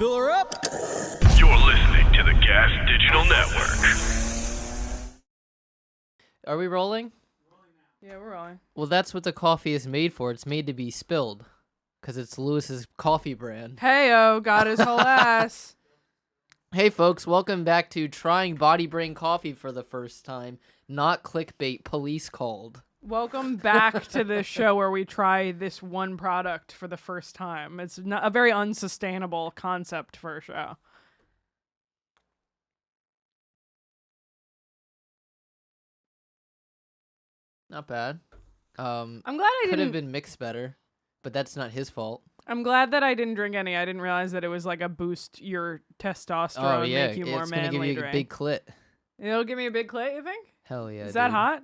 Fill her up. You're listening to the GaS Digital Network. Are we rolling? Yeah, we're rolling. Well, that's what the coffee is made for. It's made to be spilled. Because it's Lewis's coffee brand. Hey-o, got his whole ass. Hey, folks. Welcome back to Trying Body Brain Coffee for the first time. Not clickbait, police called. Welcome back to this show where we try this one product for the first time. It's not a very unsustainable concept for a show. Not bad. I'm glad I Could have didn't. been mixed better, but that's not his fault. I'm glad that I didn't drink any. I didn't realize that it was like a boost your testosterone, Oh, yeah. make you more It's going to give manly you a drink. big clit. It'll give me a big clit, you think? Hell yeah, Is that dude. hot?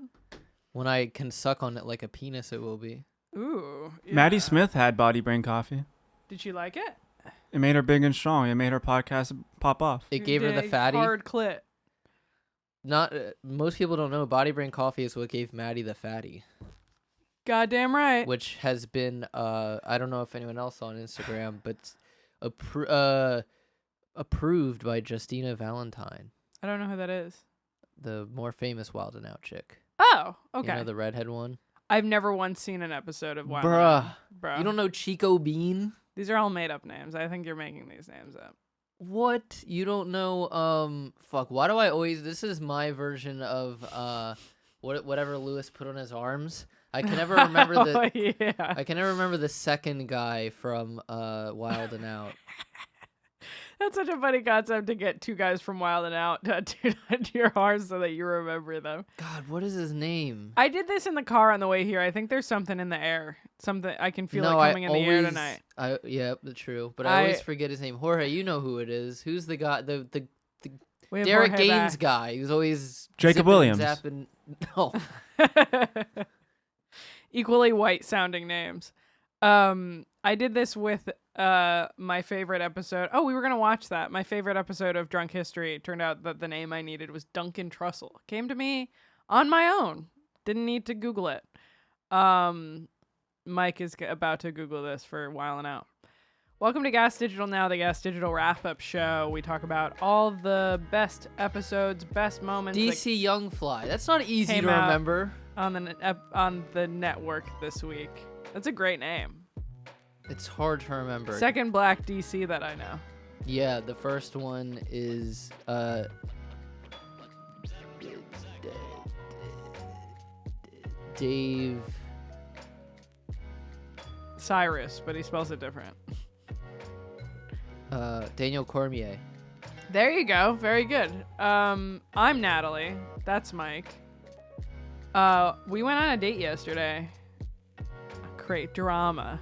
When I can suck on it like a penis, it will be. Ooh. Yeah. Maddie Smith had body brain coffee. Did she like it? It made her big and strong. It made her podcast pop off. It gave her the Big, fatty. hard clit. Not most people don't know Body Brain Coffee is what gave Maddie the fatty, Goddamn right. which has been I don't know if anyone else on Instagram, but approved by Justina Valentine, I don't know who that is. the more famous Wild 'N Out chick. Oh, okay. You know, the redhead one. I've never once seen an episode of Wild 'N Bruh. Out. Bruh. You don't know Chico Bean? These are all made up names. I think you're making these names up. What? You don't know? Fuck. Why do I always? This is my version of whatever Lewis put on his arms. I can never remember the. Oh, yeah. I can never remember the second guy from Wild 'N Out. That's such a funny concept to get two guys from Wild 'N Out tattooed onto your arms so that you remember them. God, what is his name? I did this in the car on the way here. I think there's something in the air. Something I can feel No, it coming in the air tonight. Yeah, true. But I always forget his name. Jorge, you know who it is. Who's the guy? The We have Derek Jorge Gaines back. guy who's always Jacob zipping Williams. and zapping. No. Equally white sounding names. I did this with my favorite episode. Oh, we were gonna watch that. My favorite episode of Drunk History. It turned out that the name I needed was Duncan Trussell. Came to me on my own. Didn't need to Google it. Mike is about to Google this for Wild 'N Out. Welcome to GaS Digital Now, the GaS Digital wrap-up show. We talk about all the best episodes, best moments that DC Young Fly. That's not easy Came to out. remember. on the network this week. That's a great name. It's hard to remember. Second black DC that I know. Yeah, the first one is Dave. Cyrus, but he spells it different. Daniel Cormier. There you go. Very good. I'm Natalie. That's Mike. We went on a date yesterday. Great drama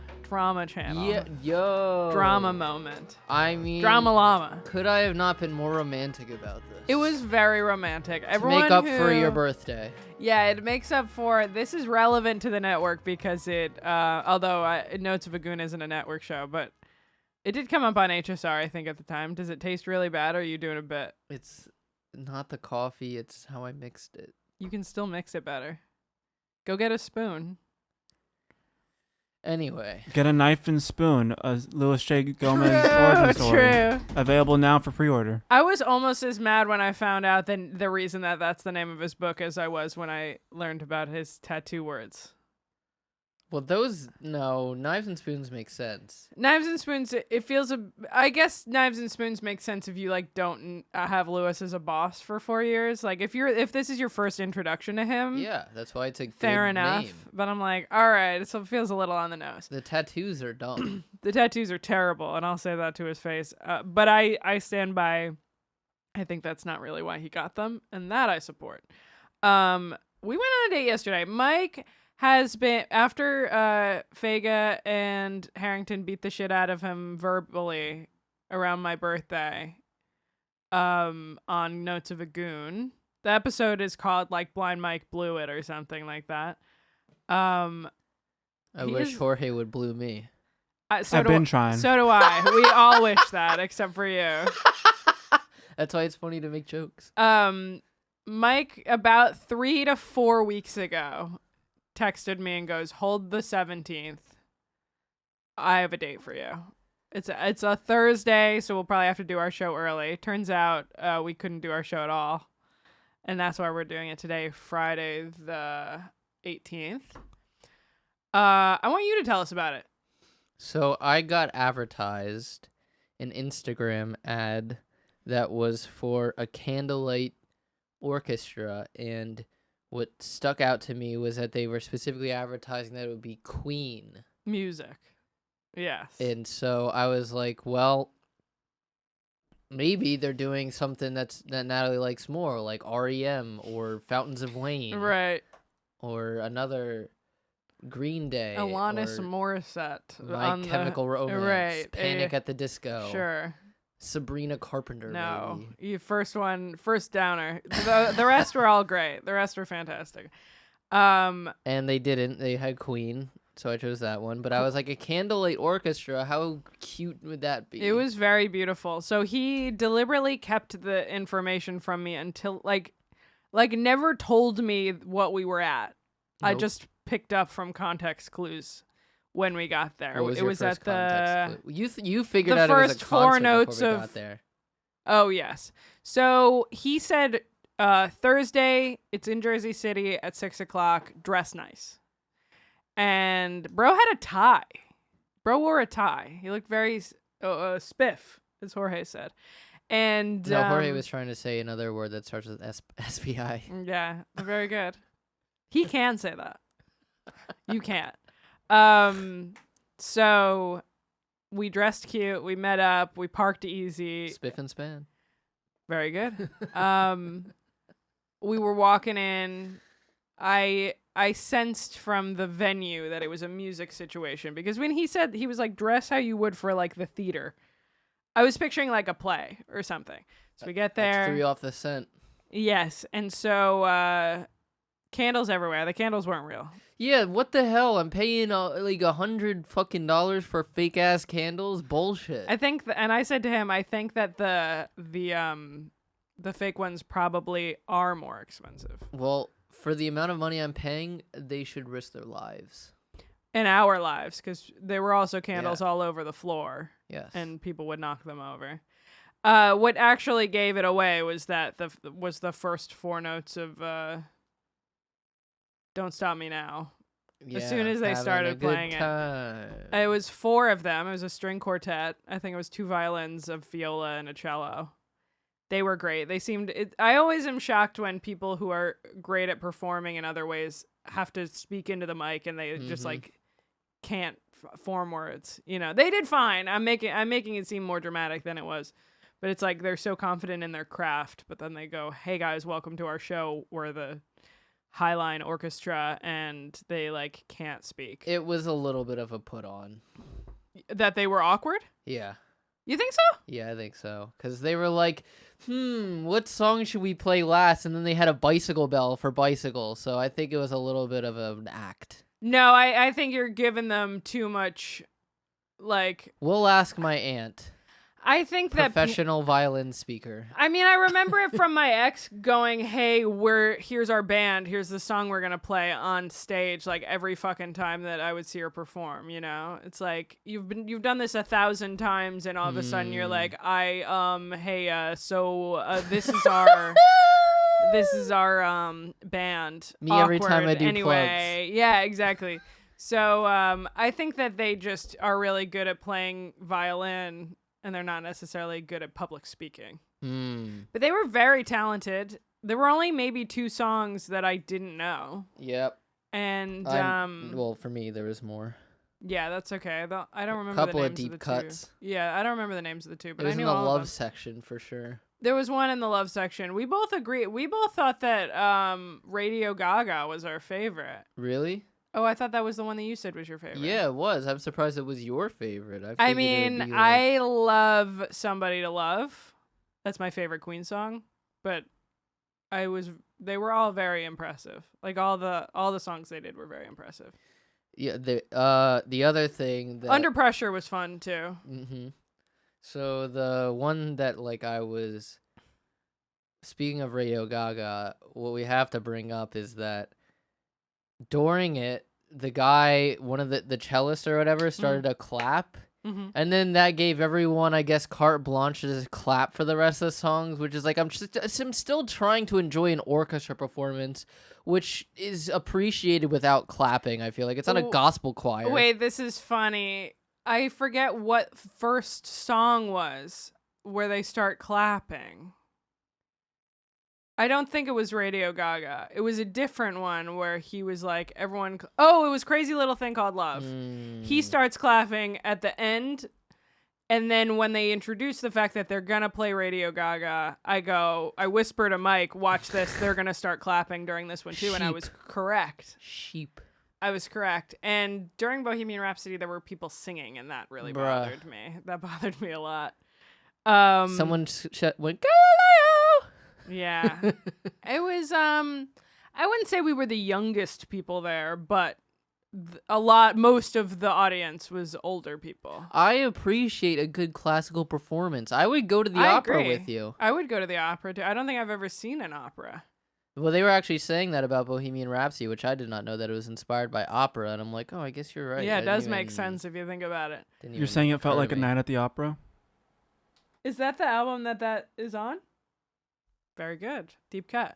channel. Yeah, yo. Drama moment. I mean, Drama llama. Could I have not been more romantic about this? It was very romantic. to Everyone make up who, for your birthday. Yeah, it makes up for. This is relevant to the network because it. Although Notes of a Goon isn't a network show, but it did come up on HSR. I think at the time. Does it taste really bad? Or are you doing a bit? It's not the coffee. It's how I mixed it. You can still mix it better. Go get a spoon. Anyway, Get a knife and spoon. A Louis J. Gomez origin story. True. Available now for pre-order. I was almost as mad when I found out that the reason that that's the name of his book as I was when I learned about his tattoo words. well, knives and spoons make sense. Knives and Spoons, it feels I guess Knives and Spoons makes sense if you like don't have Lewis as a boss for 4 years. Like if this is your first introduction to him, Yeah, that's why it's a fair good enough. name. But I'm like, all right, so it feels a little on the nose. The tattoos are dumb. The tattoos are terrible, and I'll say that to his face. But I stand by. I think that's not really why he got them, and that I support. We went on a date yesterday. Mike has been after Fega and Harrington beat the shit out of him verbally around my birthday. On Notes of a Goon. The episode is called like Blind Mike Blew It or something like that. I He wish is- Jorge would blew me. So I've do- been trying. So do I. We all wish that, except for you. That's why it's funny to make jokes. Mike, about 3 to 4 weeks ago, texted me and goes, "Hold the 17th. I have a date for you." It's a Thursday, so we'll probably have to do our show early. Turns out we couldn't do our show at all, and that's why we're doing it today, Friday the 18th. I want you to tell us about it. So I got advertised an Instagram ad that was for a candlelight orchestra, and what stuck out to me was that they were specifically advertising that it would be Queen Music. Yes. and so I was like, well, maybe they're doing something that Natalie likes more, like REM or Fountains of Wayne, Right. or another Green Day, Alanis or Morissette. My Chemical Romance, Right. Panic at the Disco, Sure. Sabrina Carpenter. No. maybe. You first downer. The rest were all great. The rest were fantastic. And they didn't. They had Queen, so I chose that one. But I was like, a candlelight orchestra. How cute would that be? It was very beautiful. So he deliberately kept the information from me until like never told me what we were at. I Nope. just picked up from context clues when we got there. What was it your was first at the context clue? You figured the out it was first a four concert notes before we of- got there. Oh, yes. So he said Thursday, it's in Jersey City at 6:00, dress nice. And bro had a tie. Bro wore a tie. He looked very spiff, as Jorge said. And No, Jorge was trying to say another word that starts with SPI. yeah, very good. He can say that. You can't. So we dressed cute. We met up. We parked easy. Spiff and span. Very good. We were walking in. I sensed from the venue that it was a music situation, because when he said, he was like, dress how you would for like the theater, I was picturing like a play or something. So we get there. That's 3 off the scent. Yes. And so candles everywhere. The candles weren't real. Yeah, what the hell? I'm paying like $100 fucking for fake ass candles. Bullshit. I think, and I said to him, I think that the fake ones probably are more expensive. Well, for the amount of money I'm paying, they should risk their lives. In our lives, because there were also candles all over the floor. Yes. And people would knock them over. What actually gave it away was that the first 4 notes of Don't Stop Me Now. As soon as they having started a good playing time. it was 4 of them. It was a string quartet. I think it was 2 violins, a viola, and a cello. They were great. They seemed... I always am shocked when people who are great at performing in other ways have to speak into the mic and they just like can't form words. You know, they did fine. I'm making it seem more dramatic than it was. But it's like they're so confident in their craft, but then they go, "Hey guys, welcome to our show. We're the Highline Orchestra," and they like can't speak. It was a little bit of a put on. That they were awkward? Yeah. You think so? Yeah, I think so. Because they were like, what song should we play last? And then they had a bicycle bell for bicycle. So I think it was a little bit of an act. No, I think you're giving them too much, like... We'll ask my aunt. I think that... Professional violin speaker. I mean, I remember it from my ex going, "Hey, here's our band. Here's the song we're gonna play on stage." Like every fucking time that I would see her perform, you know, it's like you've done this 1,000 times, and all of a sudden you're like, this is our band. Me every time I Awkward. do anyway. Yeah, exactly. So I think that they just are really good at playing violin. And they're not necessarily good at public speaking. But they were very talented. There were only maybe 2 songs that I didn't know. Yep. And, well, for me, there was more. yeah, that's okay. I don't remember the Couple names of deep the cuts. 2. Yeah, I don't remember the names of the 2, but It was I in knew the all love of them. section for sure. There was one in the love section. We both agreed. We both thought that Radio Gaga was our favorite. Really? Oh, I thought that was the one that you said was your favorite. Yeah, it was. I'm surprised it was your favorite. I figured it'd mean, be, I love Somebody to Love. That's my favorite Queen song. But they were all very impressive. Like all the songs they did were very impressive. Yeah, the other thing that... Under Pressure was fun too. So the one that like I was... Speaking of Radio Gaga, what we have to bring up is that during it, the guy, one of the cellist or whatever, started to clap, Mm-hmm. And then that gave everyone, I guess, carte blanche to just clap for the rest of the songs, which is like I'm still trying to enjoy an orchestra performance, which is appreciated without clapping. I feel like it's not a gospel choir. Wait, this is funny. I forget what first song was where they start clapping. I don't think it was Radio Gaga. It was a different one where he was like, everyone... Oh, it was Crazy Little Thing Called Love. He starts clapping at the end, and then when they introduce the fact that they're gonna play Radio Gaga, I whisper to Mike, watch this, they're gonna start clapping during this one too, and I was correct. Sheep. I was correct. And during Bohemian Rhapsody, there were people singing, and that really bothered me. That bothered me a lot. Someone went, Galileo! Yeah. It was, I wouldn't say we were the youngest people there, but most of the audience was older people. I appreciate a good classical performance. I would go to the opera with you. I would go to the opera too. I don't think I've ever seen an opera. Well, they were actually saying that about Bohemian Rhapsody, which I did not know that it was inspired by opera, and I'm like, oh, I guess you're right. Yeah, it does make sense if you think about it. You're saying it felt like a night at the opera? Is that the album that is on? Very good. Deep cut.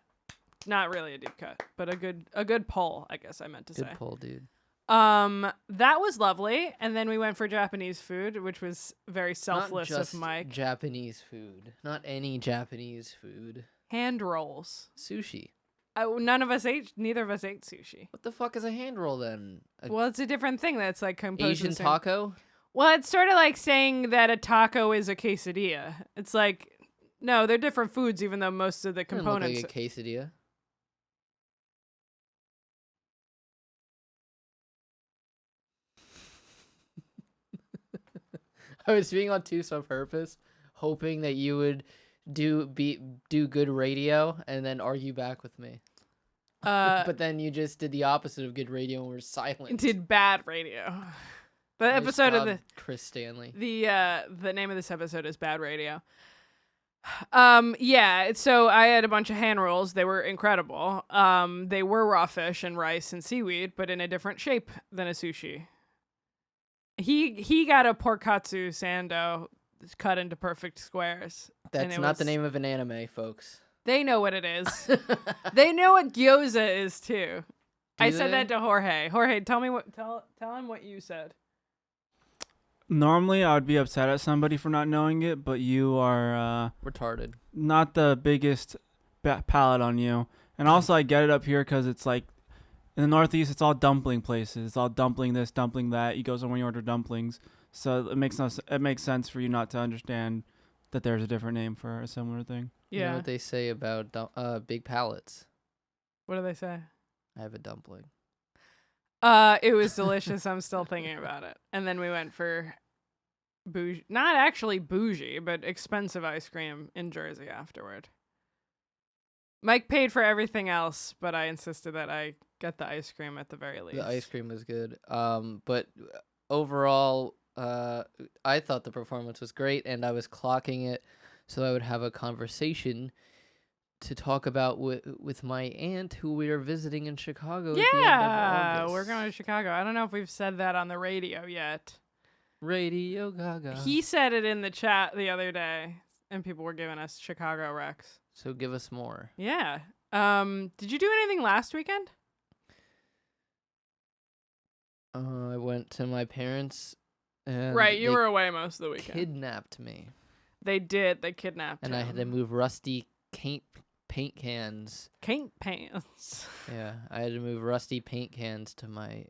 Not really a deep cut, but a good pull, I guess I meant to say. Good pull, dude. That was lovely, and then we went for Japanese food, which was very selfless Not just of Mike. Japanese food. Not any Japanese food. Hand rolls. Sushi. Neither of us ate sushi. What the fuck is a hand roll then? Well, it's a different thing that's like composed. Asian taco? Well, it's sort of like saying that a taco is a quesadilla. It's like, no, they're different foods, even though most of the components. Look like a quesadilla. I was being obtuse on purpose, hoping that you would do good radio and then argue back with me. But then you just did the opposite of good radio and were silent. Did bad radio. The Nice episode job, of Chris Stanley. the name of this episode is Bad Radio. Yeah, so I had a bunch of hand rolls. They were incredible. They were raw fish and rice and seaweed, but in a different shape than a sushi. He got a porkatsu sando cut into perfect squares. That's not the name of an anime, folks. They know what it is. They know what gyoza is too. I said they? that to Jorge. Jorge, tell him what you said. Normally, I would be upset at somebody for not knowing it, but you are retarded. Not the biggest palate on you. And also, I get it up here because it's like in the Northeast, it's all dumpling places. It's all dumpling this, dumpling that. You go somewhere, you order dumplings. So it makes sense for you not to understand that there's a different name for a similar thing. Yeah. You know what they say about big palates? What do they say? I have a dumpling. It was delicious. I'm still thinking about it. And then we went for bougie, not actually bougie, but expensive ice cream in Jersey afterward. Mike paid for everything else, but I insisted that I get the ice cream at the very least. The ice cream was good. But overall, I thought the performance was great, and I was clocking it so I would have a conversation to talk about with my aunt who we are visiting in Chicago. Yeah, at the end of August. We're going to Chicago. I don't know if we've said that on the radio yet. Radio Gaga. He said it in the chat the other day, and people were giving us Chicago recs. So give us more. Yeah. Did you do anything last weekend? I went to my parents. And right, you were away most of the weekend. Kidnapped me. They did. They kidnapped and him. I had to move rusty paint cans. Paint pans. Yeah, I had to move rusty paint cans to my.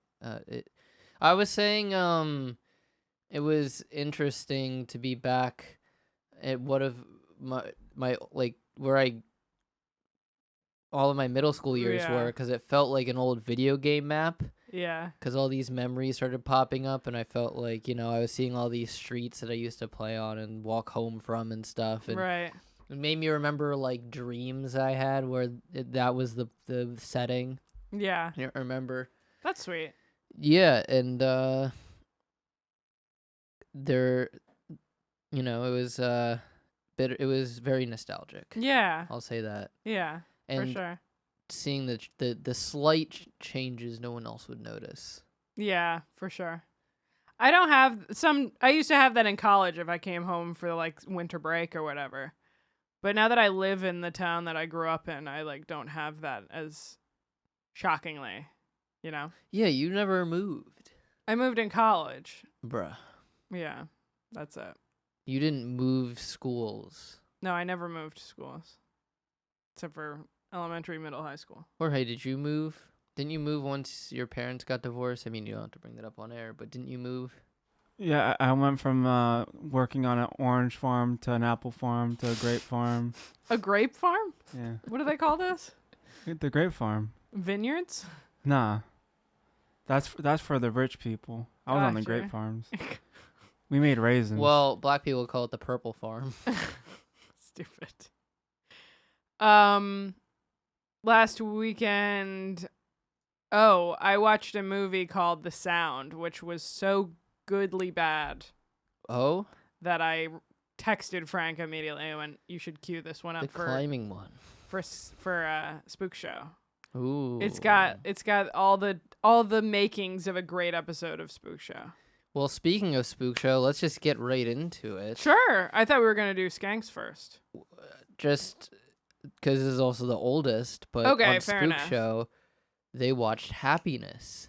I was saying, it was interesting to be back at one of my like where all of my middle school years were, because it felt like an old video game map. Yeah. Because all these memories started popping up, and I felt like, I was seeing all these streets that I used to play on and walk home from and stuff. And right. It made me remember, like, dreams I had where that was the setting. Yeah. I remember. That's sweet. Yeah, and there, it was very nostalgic. Yeah. I'll say that. Yeah, and for sure. Seeing the slight changes no one else would notice. Yeah, for sure. I don't have some. I used to have that in college if I came home for like winter break or whatever. But now that I live in the town that I grew up in, I like don't have that as shockingly, you know? Yeah, you never moved. I moved in college. Bruh. Yeah, that's it. You didn't move schools. No, I never moved schools. Except for elementary, middle, high school. Jorge, did you move? Didn't you move once your parents got divorced? I mean, you don't have to bring that up on air, but didn't you move? Yeah, I went from working on an orange farm to an apple farm to a grape farm. A grape farm? Yeah, What do they call this? the grape farm. Vineyards? Nah, that's for the rich people. I was on the Gotcha. grape farms. We made raisins. Well, black people call it the purple farm. Stupid. Last weekend, I watched a movie called The Sound, which was so goodly bad Oh? that I texted Frank immediately and went, "You should cue this one The up climbing one. for Spook Show." Ooh. It's got all the makings of a great episode of Spook Show. Well, speaking of Spook Show, let's just get right into it. Sure, I thought we were gonna do Skanks first. Just because this is also the oldest, but Okay, on fair Spook enough. Show, they watched Happiness,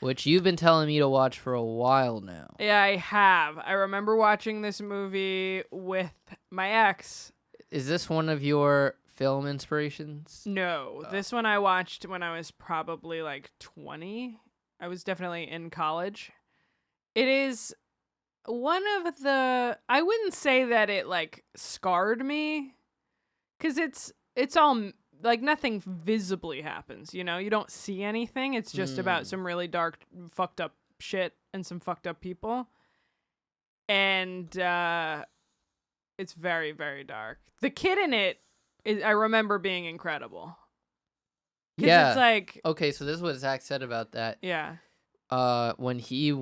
which you've been telling me to watch for a while now. Yeah, I have. I remember watching this movie with my ex. Is this one of your film inspirations? No, this one I watched when I was probably like 20. I was definitely in college. It is one of the, I wouldn't say that it like scarred me, because it's all like nothing visibly happens, you know? You don't see anything. It's just about some really dark, fucked up shit and some fucked up people. And it's very, very dark. The kid in it, I remember being incredible. 'Cause Yeah. it's like, Okay, so this is what Zach said about that. yeah. When he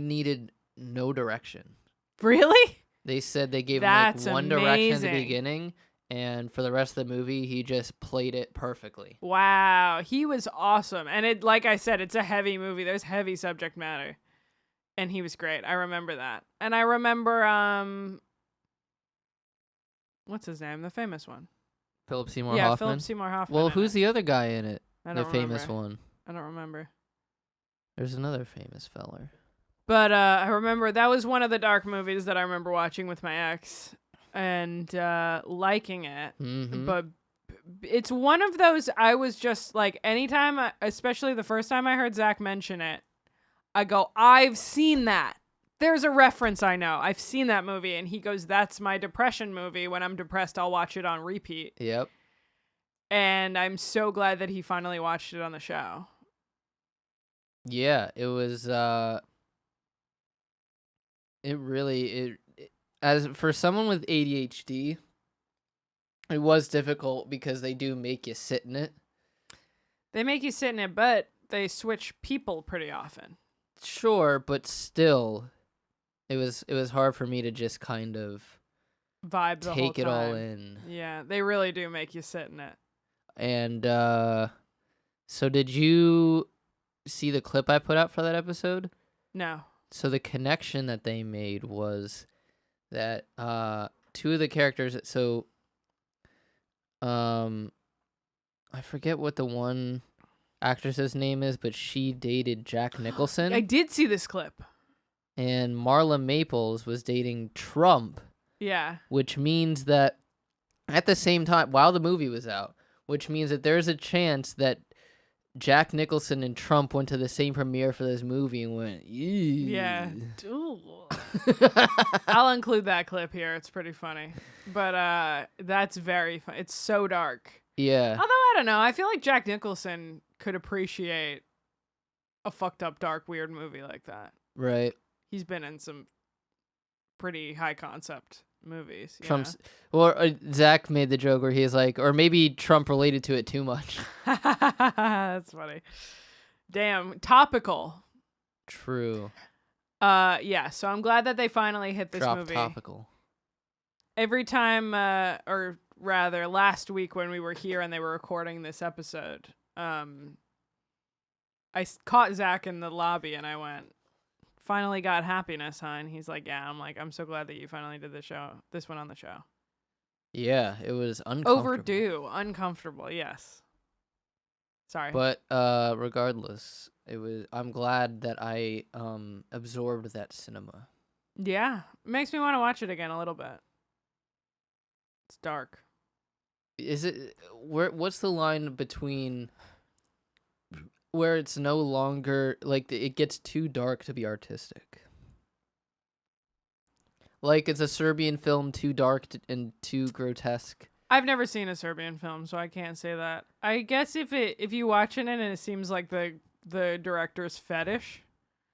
needed no direction. Really? They said they gave That's him like one direction at the amazing. beginning, and for the rest of the movie, he just played it perfectly. Wow, he was awesome. And it, like I said, it's a heavy movie. There's heavy subject matter. And he was great. I remember that. And I remember what's his name? The famous one. Philip Seymour yeah, Hoffman. Philip Seymour Hoffman. Well, in who's it. the other guy in it? I The don't famous remember. one. I don't remember. There's another famous feller. But I remember that was one of the dark movies that I remember watching with my ex and liking it. Mm-hmm. But it's one of those, I was just like, anytime, especially the first time I heard Zach mention it, I go, I've seen that. There's a reference I know. I've seen that movie. And he goes, that's my depression movie. When I'm depressed, I'll watch it on repeat. Yep. And I'm so glad that he finally watched it on the show. Yeah, it was. As for someone with ADHD, it was difficult because they do make you sit in it. They make you sit in it, but they switch people pretty often. Sure, but still, it was hard for me to just kind of Vibe the whole take it all time. in. Yeah, they really do make you sit in it. And so did you see the clip I put out for that episode? No. So the connection that they made was that two of the characters. So I forget what the one actress's name is, but she dated Jack Nicholson. I did see this clip. And Marla Maples was dating Trump, Yeah. which means that at the same time, while the movie was out, which means that there's a chance that Jack Nicholson and Trump went to the same premiere for this movie and went, Yeah. Ooh. I'll include that clip here. It's pretty funny. But that's very fun. It's so dark. Yeah. Although, I don't know. I feel like Jack Nicholson could appreciate a fucked up, dark, weird movie like that. Right. He's been in some pretty high concept movies. Trump's. Well, Zach made the joke where he's like, or maybe Trump related to it too much. That's funny. Damn. Topical. True. Yeah. So I'm glad that they finally hit this Drop movie. topical. Every time, or rather, last week when we were here and they were recording this episode, I caught Zach in the lobby and I went, finally got happiness, huh? And he's like, yeah. I'm like, I'm so glad that you finally did this one on the show. Yeah, it was uncomfortable. Overdue, uncomfortable, yes. Sorry. But regardless, I'm glad that I absorbed that cinema. Yeah, it makes me want to watch it again a little bit. It's dark. Is it what's the line between where it's no longer like it gets too dark to be artistic? Like it's a Serbian film too dark and too grotesque. I've never seen a Serbian film, so I can't say that. I guess if you watch it and it seems like the director's fetish,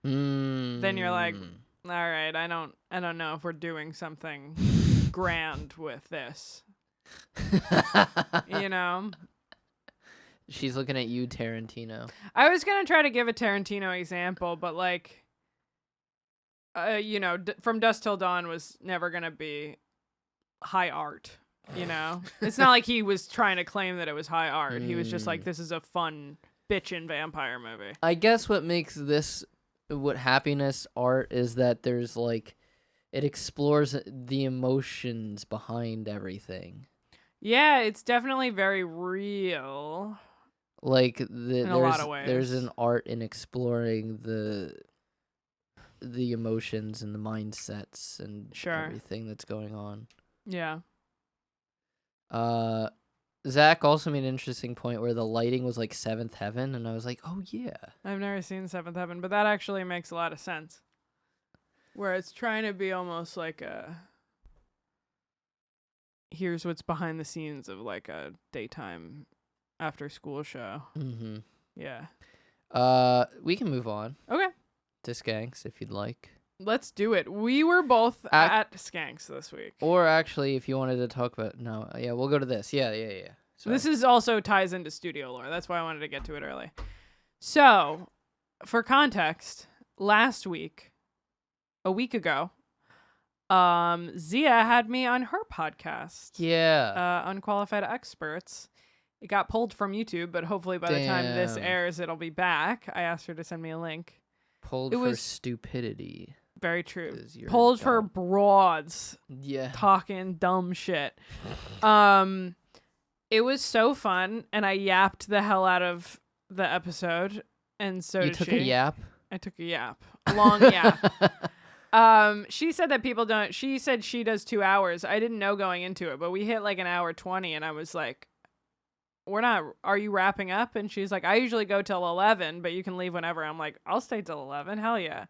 then you're like, all right, I don't know if we're doing something grand with this. You know? She's looking at you, Tarantino. I was gonna try to give a Tarantino example, but like, From Dusk Till Dawn was never gonna be high art. You know, it's not like he was trying to claim that it was high art. He was just like, this is a fun bitchin' vampire movie. I guess what makes this what happiness art is that there's like, it explores the emotions behind everything. Yeah, it's definitely very real. Like in a lot of ways. There's an art in exploring the emotions and the mindsets and everything that's going on. Yeah. Zach also made an interesting point where the lighting was like Seventh Heaven, and I was like, oh yeah. I've never seen Seventh Heaven, but that actually makes a lot of sense. Where it's trying to be almost like here's what's behind the scenes of like a daytime after school show. Mm-hmm. Yeah. We can move on. Okay. To Skanks if you'd like. Let's do it. We were both at Skanks this week. Or actually, if you wanted to talk about... No, yeah, we'll go to this. Yeah. Sorry. This is also ties into studio lore. That's why I wanted to get to it early. So, for context, last week, a week ago, Zia had me on her podcast. Yeah. Unqualified Experts. It got pulled from YouTube, but hopefully by the time this airs, it'll be back. I asked her to send me a link. Pulled for stupidity. Very true. Pulled for broads. Yeah. Talking dumb shit. It was so fun, and I yapped the hell out of the episode, and so did she. You took a yap? I took a yap. A long yap. She said that people don't... She said she does 2 hours. I didn't know going into it, but we hit like an hour 20, and I was like, are you wrapping up? And she's like, I usually go till 11, but you can leave whenever. I'm like, I'll stay till 11. Hell yeah.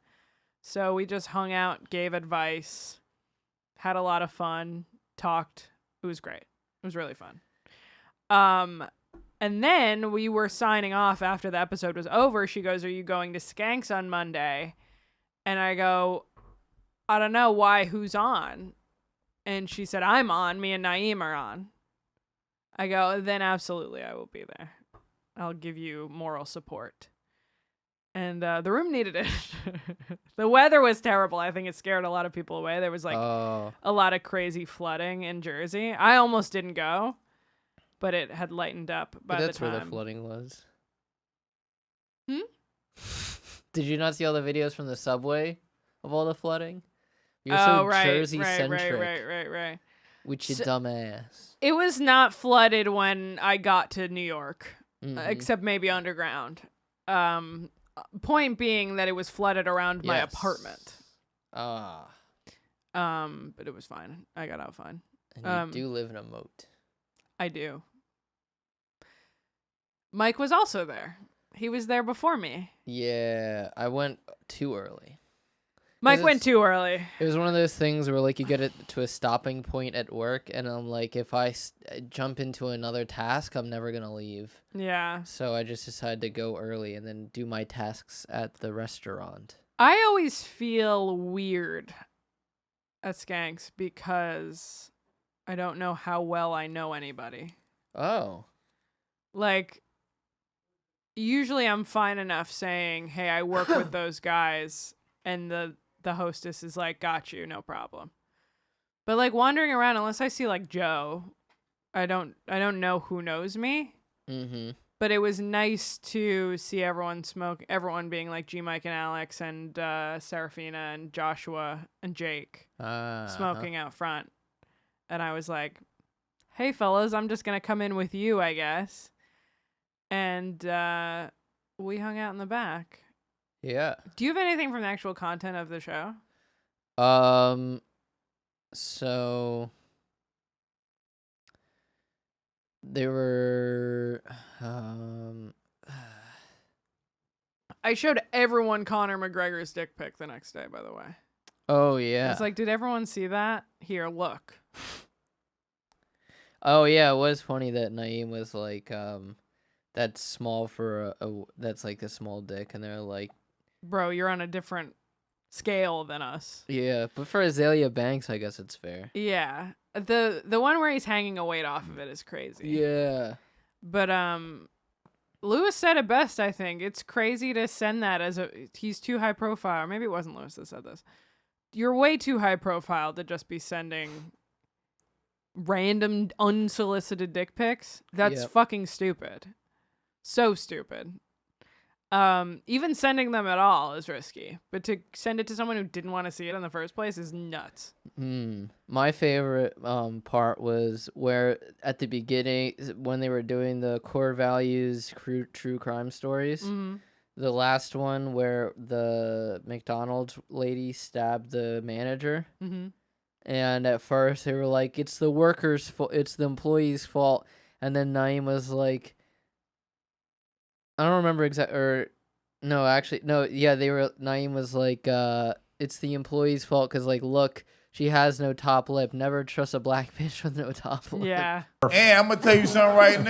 So we just hung out, gave advice, had a lot of fun, talked. It was great. It was really fun. And then we were signing off after the episode was over. She goes, are you going to Skanks on Monday? And I go, I don't know why, who's on? And she said, I'm on. Me and Naeem are on. I go, then absolutely I will be there. I'll give you moral support. And the room needed it. The weather was terrible. I think it scared a lot of people away. There was like a lot of crazy flooding in Jersey. I almost didn't go, but it had lightened up by the time. That's where the flooding was. Did you not see all the videos from the subway of all the flooding? You're so Jersey-centric. Right. Which you dumbass. It was not flooded when I got to New York, except maybe underground. Point being that it was flooded around my apartment. But it was fine. I got out fine. And you do live in a moat. I do. Mike was also there. He was there before me. Yeah, I went too early. Mike went too early. It was one of those things where, like, you get it to a stopping point at work, and I'm like, if I jump into another task, I'm never going to leave. Yeah. So I just decided to go early and then do my tasks at the restaurant. I always feel weird at Skanks because I don't know how well I know anybody. Oh. Like, usually I'm fine enough saying, hey, I work with those guys, and the hostess is like, got you, no problem. But like wandering around, unless I see like Joe, I don't know who knows me. Mm-hmm. but it was nice to see everyone smoke. Everyone being like G Mike and Alex and Serafina and Joshua and Jake smoking out front, and I was like, "Hey fellas, I'm just gonna come in with you, I guess." And we hung out in the back. Yeah. Do you have anything from the actual content of the show? So they were I showed everyone Conor McGregor's dick pic the next day, by the way. oh yeah. It's like, did everyone see that? Here, look. Oh yeah, it was funny that Naeem was like, that's small for that's like a small dick, and they're like, Bro, you're on a different scale than us. yeah, but for Azalea Banks, I guess it's fair. Yeah. The one where he's hanging a weight off of it is crazy. Yeah. But Lewis said it best, I think. It's crazy to send that as he's too high profile. Or maybe it wasn't Lewis that said this. You're way too high profile to just be sending random unsolicited dick pics. That's Yep. fucking stupid. So stupid. Even sending them at all is risky, but to send it to someone who didn't want to see it in the first place is nuts. My favorite part was where at the beginning when they were doing the core values true crime stories. Mm-hmm. The last one where the McDonald's lady stabbed the manager. Mm-hmm. And at first they were like, it's the workers' fault, it's the employees' fault. And then Naeem was like, I don't remember Naeem was like, it's the employee's fault because, like, look, she has no top lip. Never trust a black bitch with no top lip. Yeah. And I'm going to tell you something right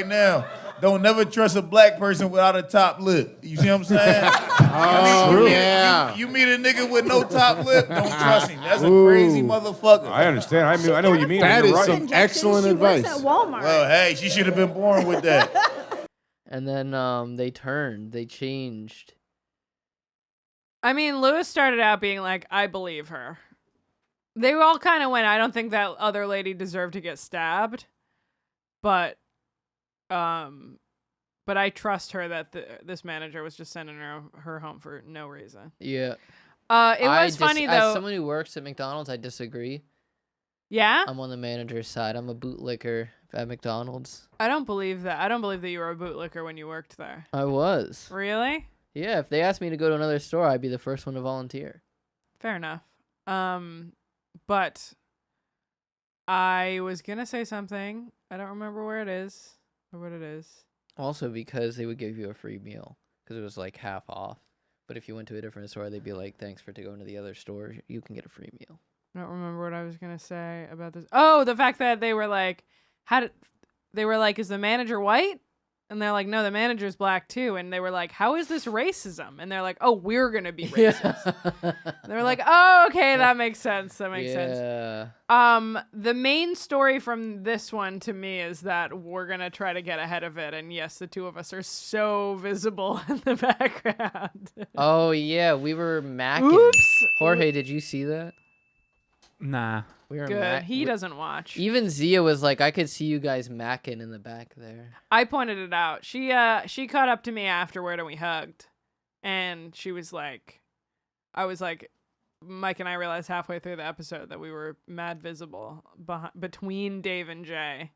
now. Don't never trust a black person without a top lip. You see what I'm saying? You meet a nigga with no top lip, don't trust him. That's a crazy motherfucker. I understand. I know what you mean. That You're is right. some excellent advice. At Walmart. Well, hey, she should have been born with that. And then they changed. I mean, Lewis started out being like, I believe her. They all kind of went, I don't think that other lady deserved to get stabbed. But I trust her that this manager was just sending her home for no reason. Yeah. It was funny, though. As someone who works at McDonald's, I disagree. Yeah? I'm on the manager's side. I'm a bootlicker at McDonald's. I don't believe that. I don't believe that you were a bootlicker when you worked there. I was. Really? Yeah, if they asked me to go to another store, I'd be the first one to volunteer. Fair enough. But I was going to say something. I don't remember where it is or what it is. Also because they would give you a free meal because it was like half off. But if you went to a different store, they'd be like, thanks for going to the other store. You can get a free meal. I don't remember what I was going to say about this. Oh, the fact that they were like, is the manager white? And they're like, no, the manager's black too. And they were like, how is this racism? And they're like, oh, we're going to be racist. They were like, oh, okay, that makes sense. That makes sense. The main story from this one to me is that we're going to try to get ahead of it. And yes, the two of us are so visible in the background. Oh, yeah, we were macking. Oops. Jorge, did you see that? Nah. We were Good. He doesn't watch. Even Zia was like, I could see you guys macking in the back there. I pointed it out. She caught up to me afterward and we hugged. And she was like, I was like, Mike and I realized halfway through the episode that we were mad visible between Dave and Jay.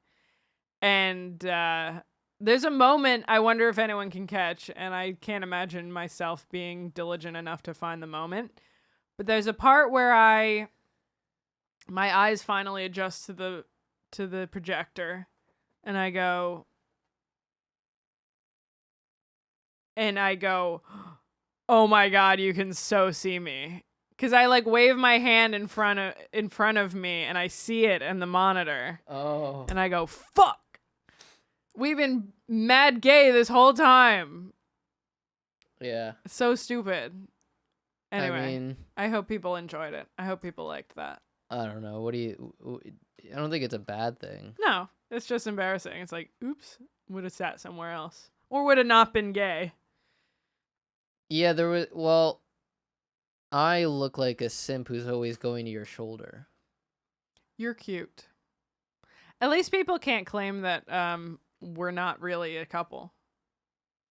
And there's a moment I wonder if anyone can catch, and I can't imagine myself being diligent enough to find the moment. But there's a part where my eyes finally adjust to the projector, and I go, oh my God, you can so see me. Cause I like wave my hand in front of me, and I see it in the monitor. Oh. And I go, fuck. We've been mad gay this whole time. Yeah. It's so stupid. Anyway, I mean, I hope people enjoyed it. I hope people liked that. I don't know. I don't think it's a bad thing. No, it's just embarrassing. It's like, oops, would have sat somewhere else. Or would have not been gay. Yeah, I look like a simp who's always going to your shoulder. You're cute. At least people can't claim that we're not really a couple.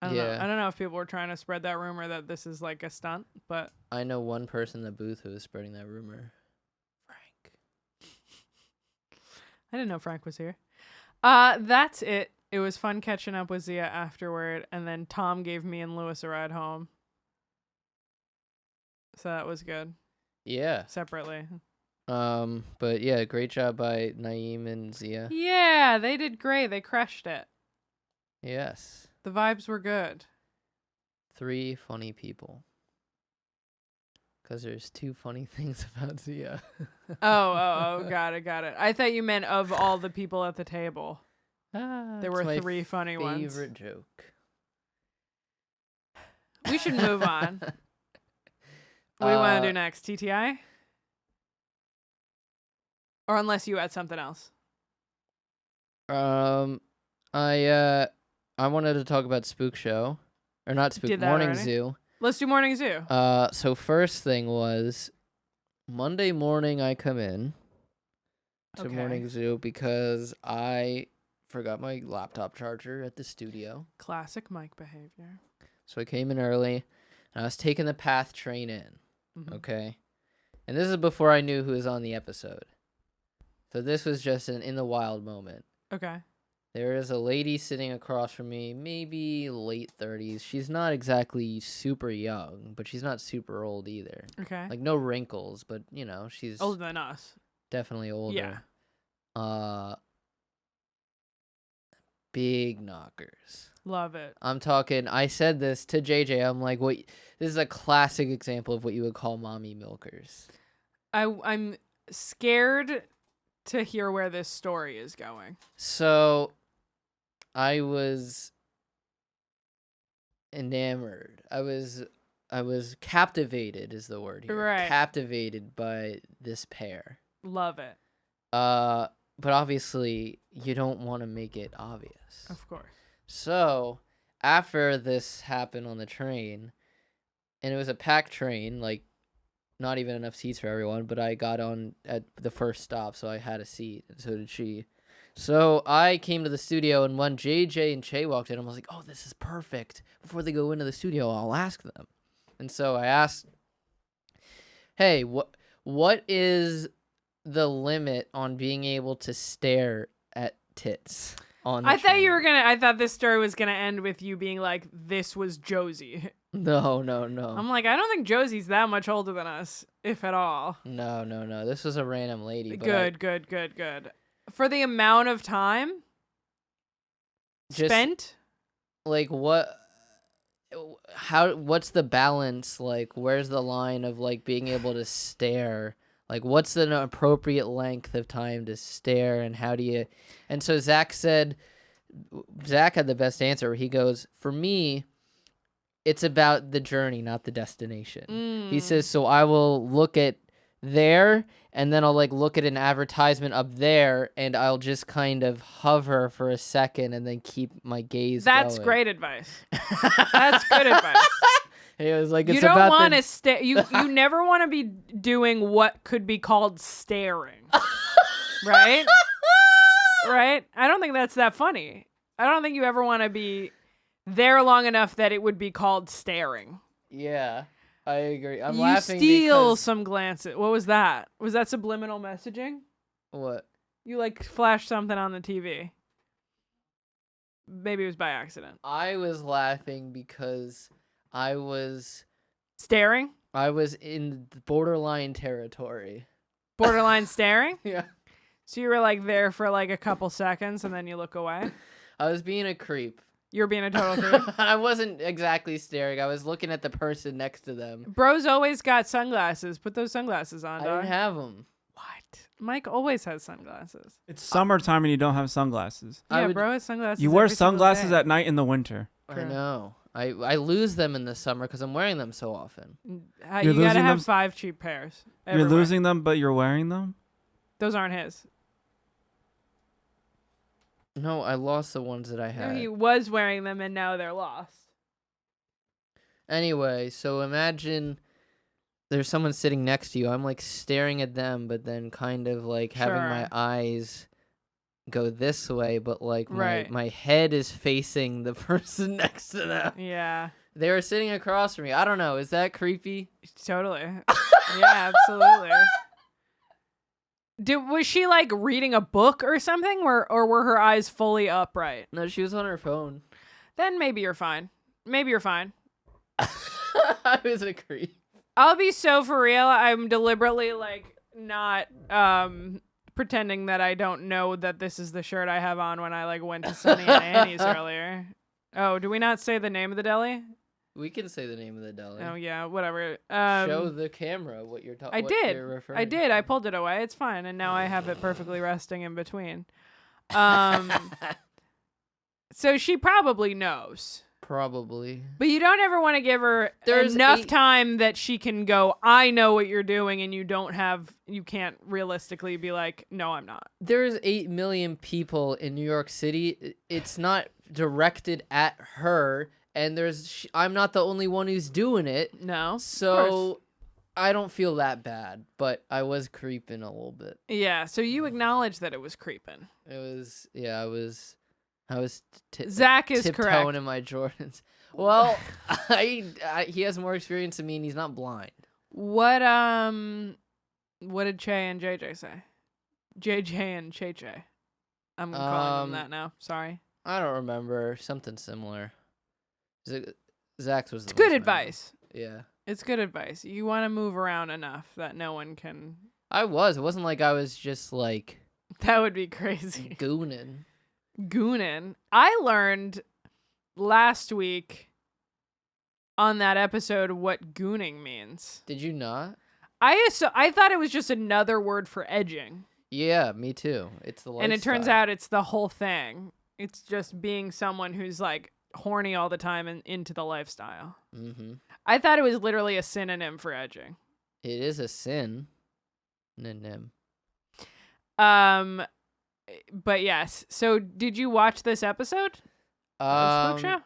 I don't know. I don't know if people were trying to spread that rumor that this is like a stunt, but I know one person in the booth who was spreading that rumor. Frank. I didn't know Frank was here. That's it. It was fun catching up with Zia afterward, and then Tom gave me and Lewis a ride home. So that was good. Yeah. Separately. But yeah, great job by Naeem and Zia. Yeah, they did great. They crushed it. Yes. The vibes were good. 3 funny people. Because there's 2 funny things about Zia. Oh, got it. I thought you meant of all the people at the table. There were 3 funny ones. Favorite joke. We should move on. What do you want to do next? TTI? Or unless you had something else. I wanted to talk about Spook Show. Or not Spook, Morning already? Zoo. Let's do Morning Zoo. So first thing was Monday morning I come in to Morning Zoo because I forgot my laptop charger at the studio. Classic Mike behavior. So I came in early and I was taking the PATH train in. Mm-hmm. Okay. And this is before I knew who was on the episode. So this was just an in the wild moment. Okay. There is a lady sitting across from me, maybe late 30s. She's not exactly super young, but she's not super old either. Okay. Like no wrinkles, but you know, she's older than us. definitely older. Yeah. Big knockers. Love it. I'm talking, I said this to JJ. I'm like, what? This is a classic example of what you would call mommy milkers. I'm scared to hear where this story is going. So I was enamored. I was captivated is the word here. Right. Captivated by this pair. Love it. But obviously you don't want to make it obvious. Of course. So after this happened on the train, and it was a packed train, like not even enough seats for everyone, but I got on at the first stop, so I had a seat, and so did she. So I came to the studio, and when JJ and Che walked in, I was like, oh, this is perfect. Before they go into the studio, I'll ask them. And so I asked, hey, what is the limit on being able to stare at tits on the I thought you train? were gonna. I thought this story was gonna end with you being like, "This was Josie." No. I'm like, I don't think Josie's that much older than us, if at all. No. This was a random lady. But Good. For the amount of time spent, like what's the balance? Like, where's the line of like being able to stare? Like, what's an appropriate length of time to stare, and how do you? And so Zach had the best answer. He goes, for me, it's about the journey, not the destination. He says, so I will look at there, and then I'll like look at an advertisement up there, and I'll just kind of hover for a second, and then keep my gaze That's going. great advice. That's good advice. It was like, You it's don't about want to stare. You never want to be doing what could be called staring, right? Right? I don't think that's that funny. I don't think you ever want to be there long enough that it would be called staring. Yeah, I agree. I'm you laughing steal because some glances. What was that? Was that subliminal messaging? what? You like flashed something on the TV. Maybe it was by accident. I was laughing because I was Staring? in borderline territory. Borderline staring? Yeah. So you were like there for like a couple seconds and then you look away? I was being a creep. You were being a total creep? I wasn't exactly staring. I was looking at the person next to them. Bro's always got sunglasses. Put those sunglasses on, I dog. didn't have them. What? Mike always has sunglasses. It's summertime and you don't have sunglasses. I Yeah, would- bro has sunglasses. You wear every single sunglasses day. at night in the winter. I True. know. I lose them in the summer because I'm wearing them so often. You You're gotta losing have them- 5 cheap pairs. You're everywhere. losing them, but you're wearing them? Those aren't his. No, I lost the ones that I No, had. he was wearing them and now they're lost. Anyway, so imagine there's someone sitting next to you. I'm like staring at them, but then kind of like having my Sure. eyes go this way, but like Right. my head is facing the person next to them. Yeah, They were sitting across from me. I don't know. Is that creepy? totally. Yeah, absolutely. Was she like reading a book or something, or were her eyes fully upright? No, she was on her phone. Then maybe you're fine. Maybe you're fine. I was a creep. I'll be so for real. I'm deliberately like not pretending that I don't know that this is the shirt I have on when I like went to Sunny and Annie's earlier. Oh, do we not say the name of the deli? We can say the name of the deli. Oh yeah, whatever. Show the camera what you're talking. I did. Referring I did. I to. pulled it away. It's fine, and now I have it perfectly resting in between. So she probably knows. Probably. But you don't ever want to give her There's enough time that she can go, I know what you're doing, and you can't realistically be like, no, I'm not. There's 8 million people in New York City. It's not directed at her, and I'm not the only one who's doing it. No. of course. So I don't feel that bad, but I was creeping a little bit. Yeah, so you acknowledge that it was creeping. I was Zach is tiptoeing correct. in my Jordans. Well, he has more experience than me, and he's not blind. What did Che and JJ say? JJ and Che. I'm calling them that now. Sorry. I don't remember. Something similar. Zach's was the It's good most advice. memorable. Yeah. It's good advice. You want to move around enough that no one can. It wasn't like I was just like That would be crazy. gooning. Goonin. I learned last week on that episode what gooning means. Did you not? I thought it was just another word for edging. Yeah, me too. It's the lifestyle. And it turns out it's the whole thing. It's just being someone who's like horny all the time and into the lifestyle. Mm-hmm. I thought it was literally a synonym for edging. It is a sin. Nim. But yes. So did you watch this episode of Spook Show?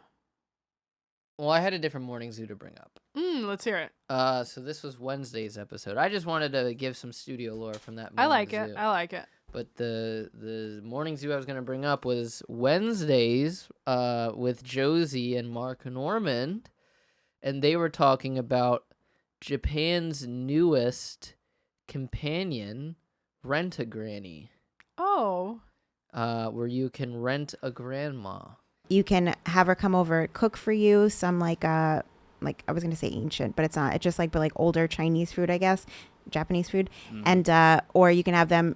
Well, I had a different morning zoo to bring up. Let's hear it. So this was Wednesday's episode. I just wanted to give some studio lore from that morning I like zoo. it. I like it. But the morning zoo I was going to bring up was Wednesdays with Josie and Mark Normand. And they were talking about Japan's newest companion, Rent-A-Granny. Oh. Where you can rent a grandma. You can have her come over, cook for you some like I was gonna say ancient, but it's not. It's just like older Chinese food, I guess, Japanese food, and or you can have them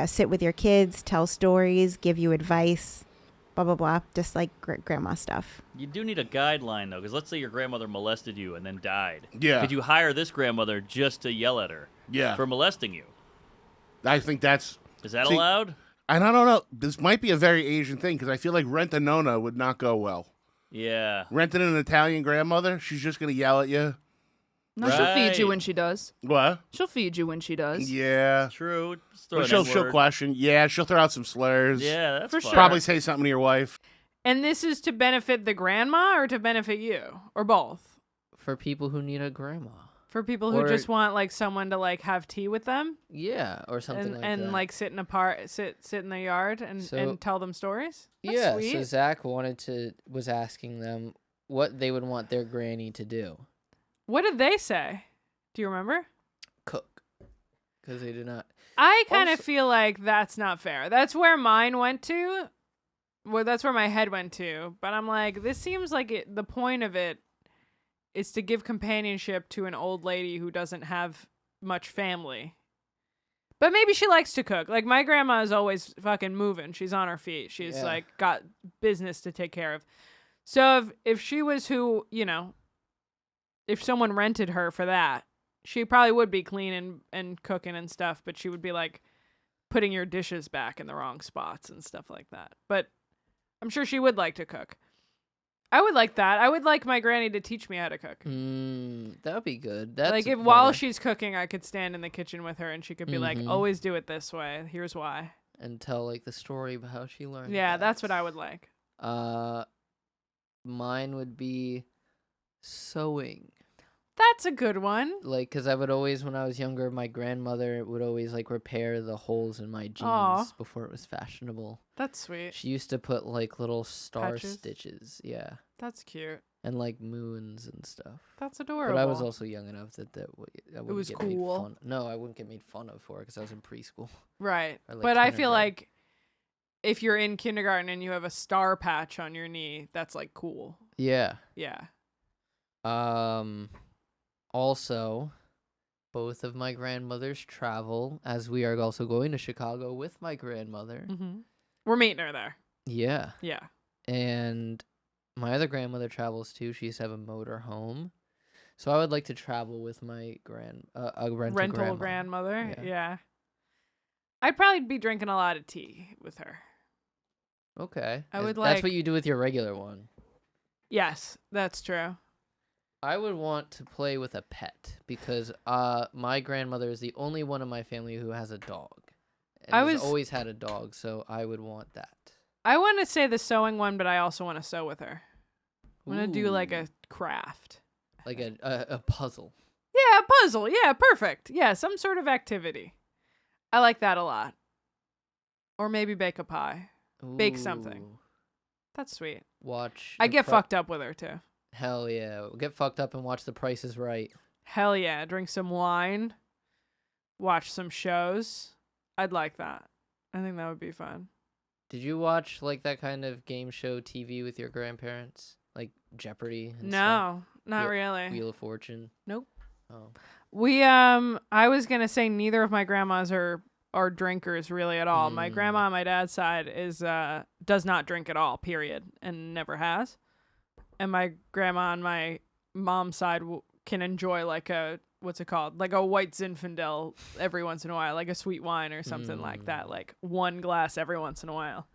sit with your kids, tell stories, give you advice, blah blah blah, just like grandma stuff. You do need a guideline though, because let's say your grandmother molested you and then died. Yeah. Could you hire this grandmother just to yell at her? Yeah. For molesting you? I think that's... Is that allowed? And I don't know. This might be a very Asian thing because I feel like Rent-A-Nona would not go well. Yeah. Renting an Italian grandmother, she's just going to yell at you. No, she'll feed Right. you when she does. What? She'll feed you when she does. Yeah. True. Just throw But an she'll N-word. question. Yeah, she'll throw out some slurs. Yeah, that's For fine. sure. Probably say something to your wife. And this is to benefit the grandma or to benefit you? Or both? For people who need a grandma. For people who Or- just want like someone to like have tea with them Yeah, or something like and that. like sit in the yard and So- tell them stories? That's yeah, sweet. so Zach was asking them what they would want their granny to do. What did they say? Do you remember? Cook. Because they did not. I kind of Also- feel like that's not fair. That's where mine went to. Well, that's where my head went to. But I'm like, this seems like the point of it is to give companionship to an old lady who doesn't have much family. But maybe she likes to cook. Like, my grandma is always fucking moving. She's on her feet. She's, Yeah. like, got business to take care of. So if she was who, if someone rented her for that, she probably would be cleaning and cooking and stuff, but she would be, like, putting your dishes back in the wrong spots and stuff like that. But I'm sure she would like to cook. I would like that. I would like my granny to teach me how to cook. That would be good. That's Like if while better. she's cooking, I could stand in the kitchen with her and she could be like, Mhm. always do it this way. Here's why. And tell like the story about how she learned. Yeah, that's what that. I would like. Mine would be sewing. That's a good one. Like, because I would always, when I was younger, my grandmother would always, like, repair the holes in my jeans Aw. before it was fashionable. That's sweet. She used to put, like, little star Patches? stitches. Yeah. That's cute. And, like, moons and stuff. That's adorable. But I was also young enough that I wouldn't was get cool. made fun. No, I wouldn't get made fun of for it because I was in preschool. Right. Or, like, But I feel kindergarten. like if you're in kindergarten and you have a star patch on your knee, that's like cool. Yeah. Yeah. Also, both of my grandmothers travel, as we are also going to Chicago with my grandmother. Mm-hmm. We're meeting her there. Yeah. Yeah. And my other grandmother travels too. She used to have a motor home. So I would like to travel with my rental grandmother. Yeah. Yeah. I'd probably be drinking a lot of tea with her. Okay. I would That's like- what you do with your regular one. Yes, that's true. I would want to play with a pet because my grandmother is the only one in my family who has a dog. And has always had a dog, so I would want that. I want to say the sewing one, but I also want to sew with her. I want to do like a craft. Like a puzzle. Yeah, a puzzle. Yeah, perfect. Yeah, some sort of activity. I like that a lot. Or maybe bake a pie. Bake something. Ooh. That's sweet. Watch. I get fucked up with her too. Hell yeah. We'll get fucked up and watch The Price is Right. Hell yeah. Drink some wine. Watch some shows. I'd like that. I think that would be fun. Did you watch like that kind of game show TV with your grandparents? Like Jeopardy and stuff? No, not really. Wheel of Fortune? Nope. Oh. I was gonna say neither of my grandmas are drinkers really at all. My grandma on my dad's side is does not drink at all, period, and never has. And my grandma on my mom's side can enjoy like a what's it called, like a white Zinfandel every once in a while, like a sweet wine or something like that, like one glass every once in a while,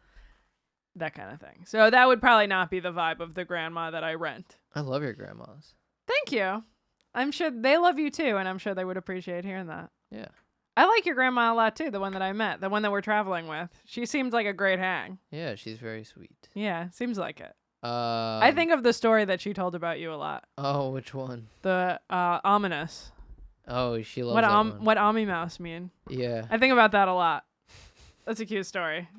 that kind of thing. So that would probably not be the vibe of the grandma that I rent. I love your grandmas. Thank you. I'm sure they love you too, and I'm sure they would appreciate hearing that. Yeah. I like your grandma a lot too, the one that I met, the one that we're traveling with. She seems like a great hang. Yeah, she's very sweet. Yeah, seems like it. I think of the story that she told about you a lot. Oh, which one? The ominous. Oh, she loves that one. What Omni Mouse mean? Yeah. I think about that a lot. That's a cute story.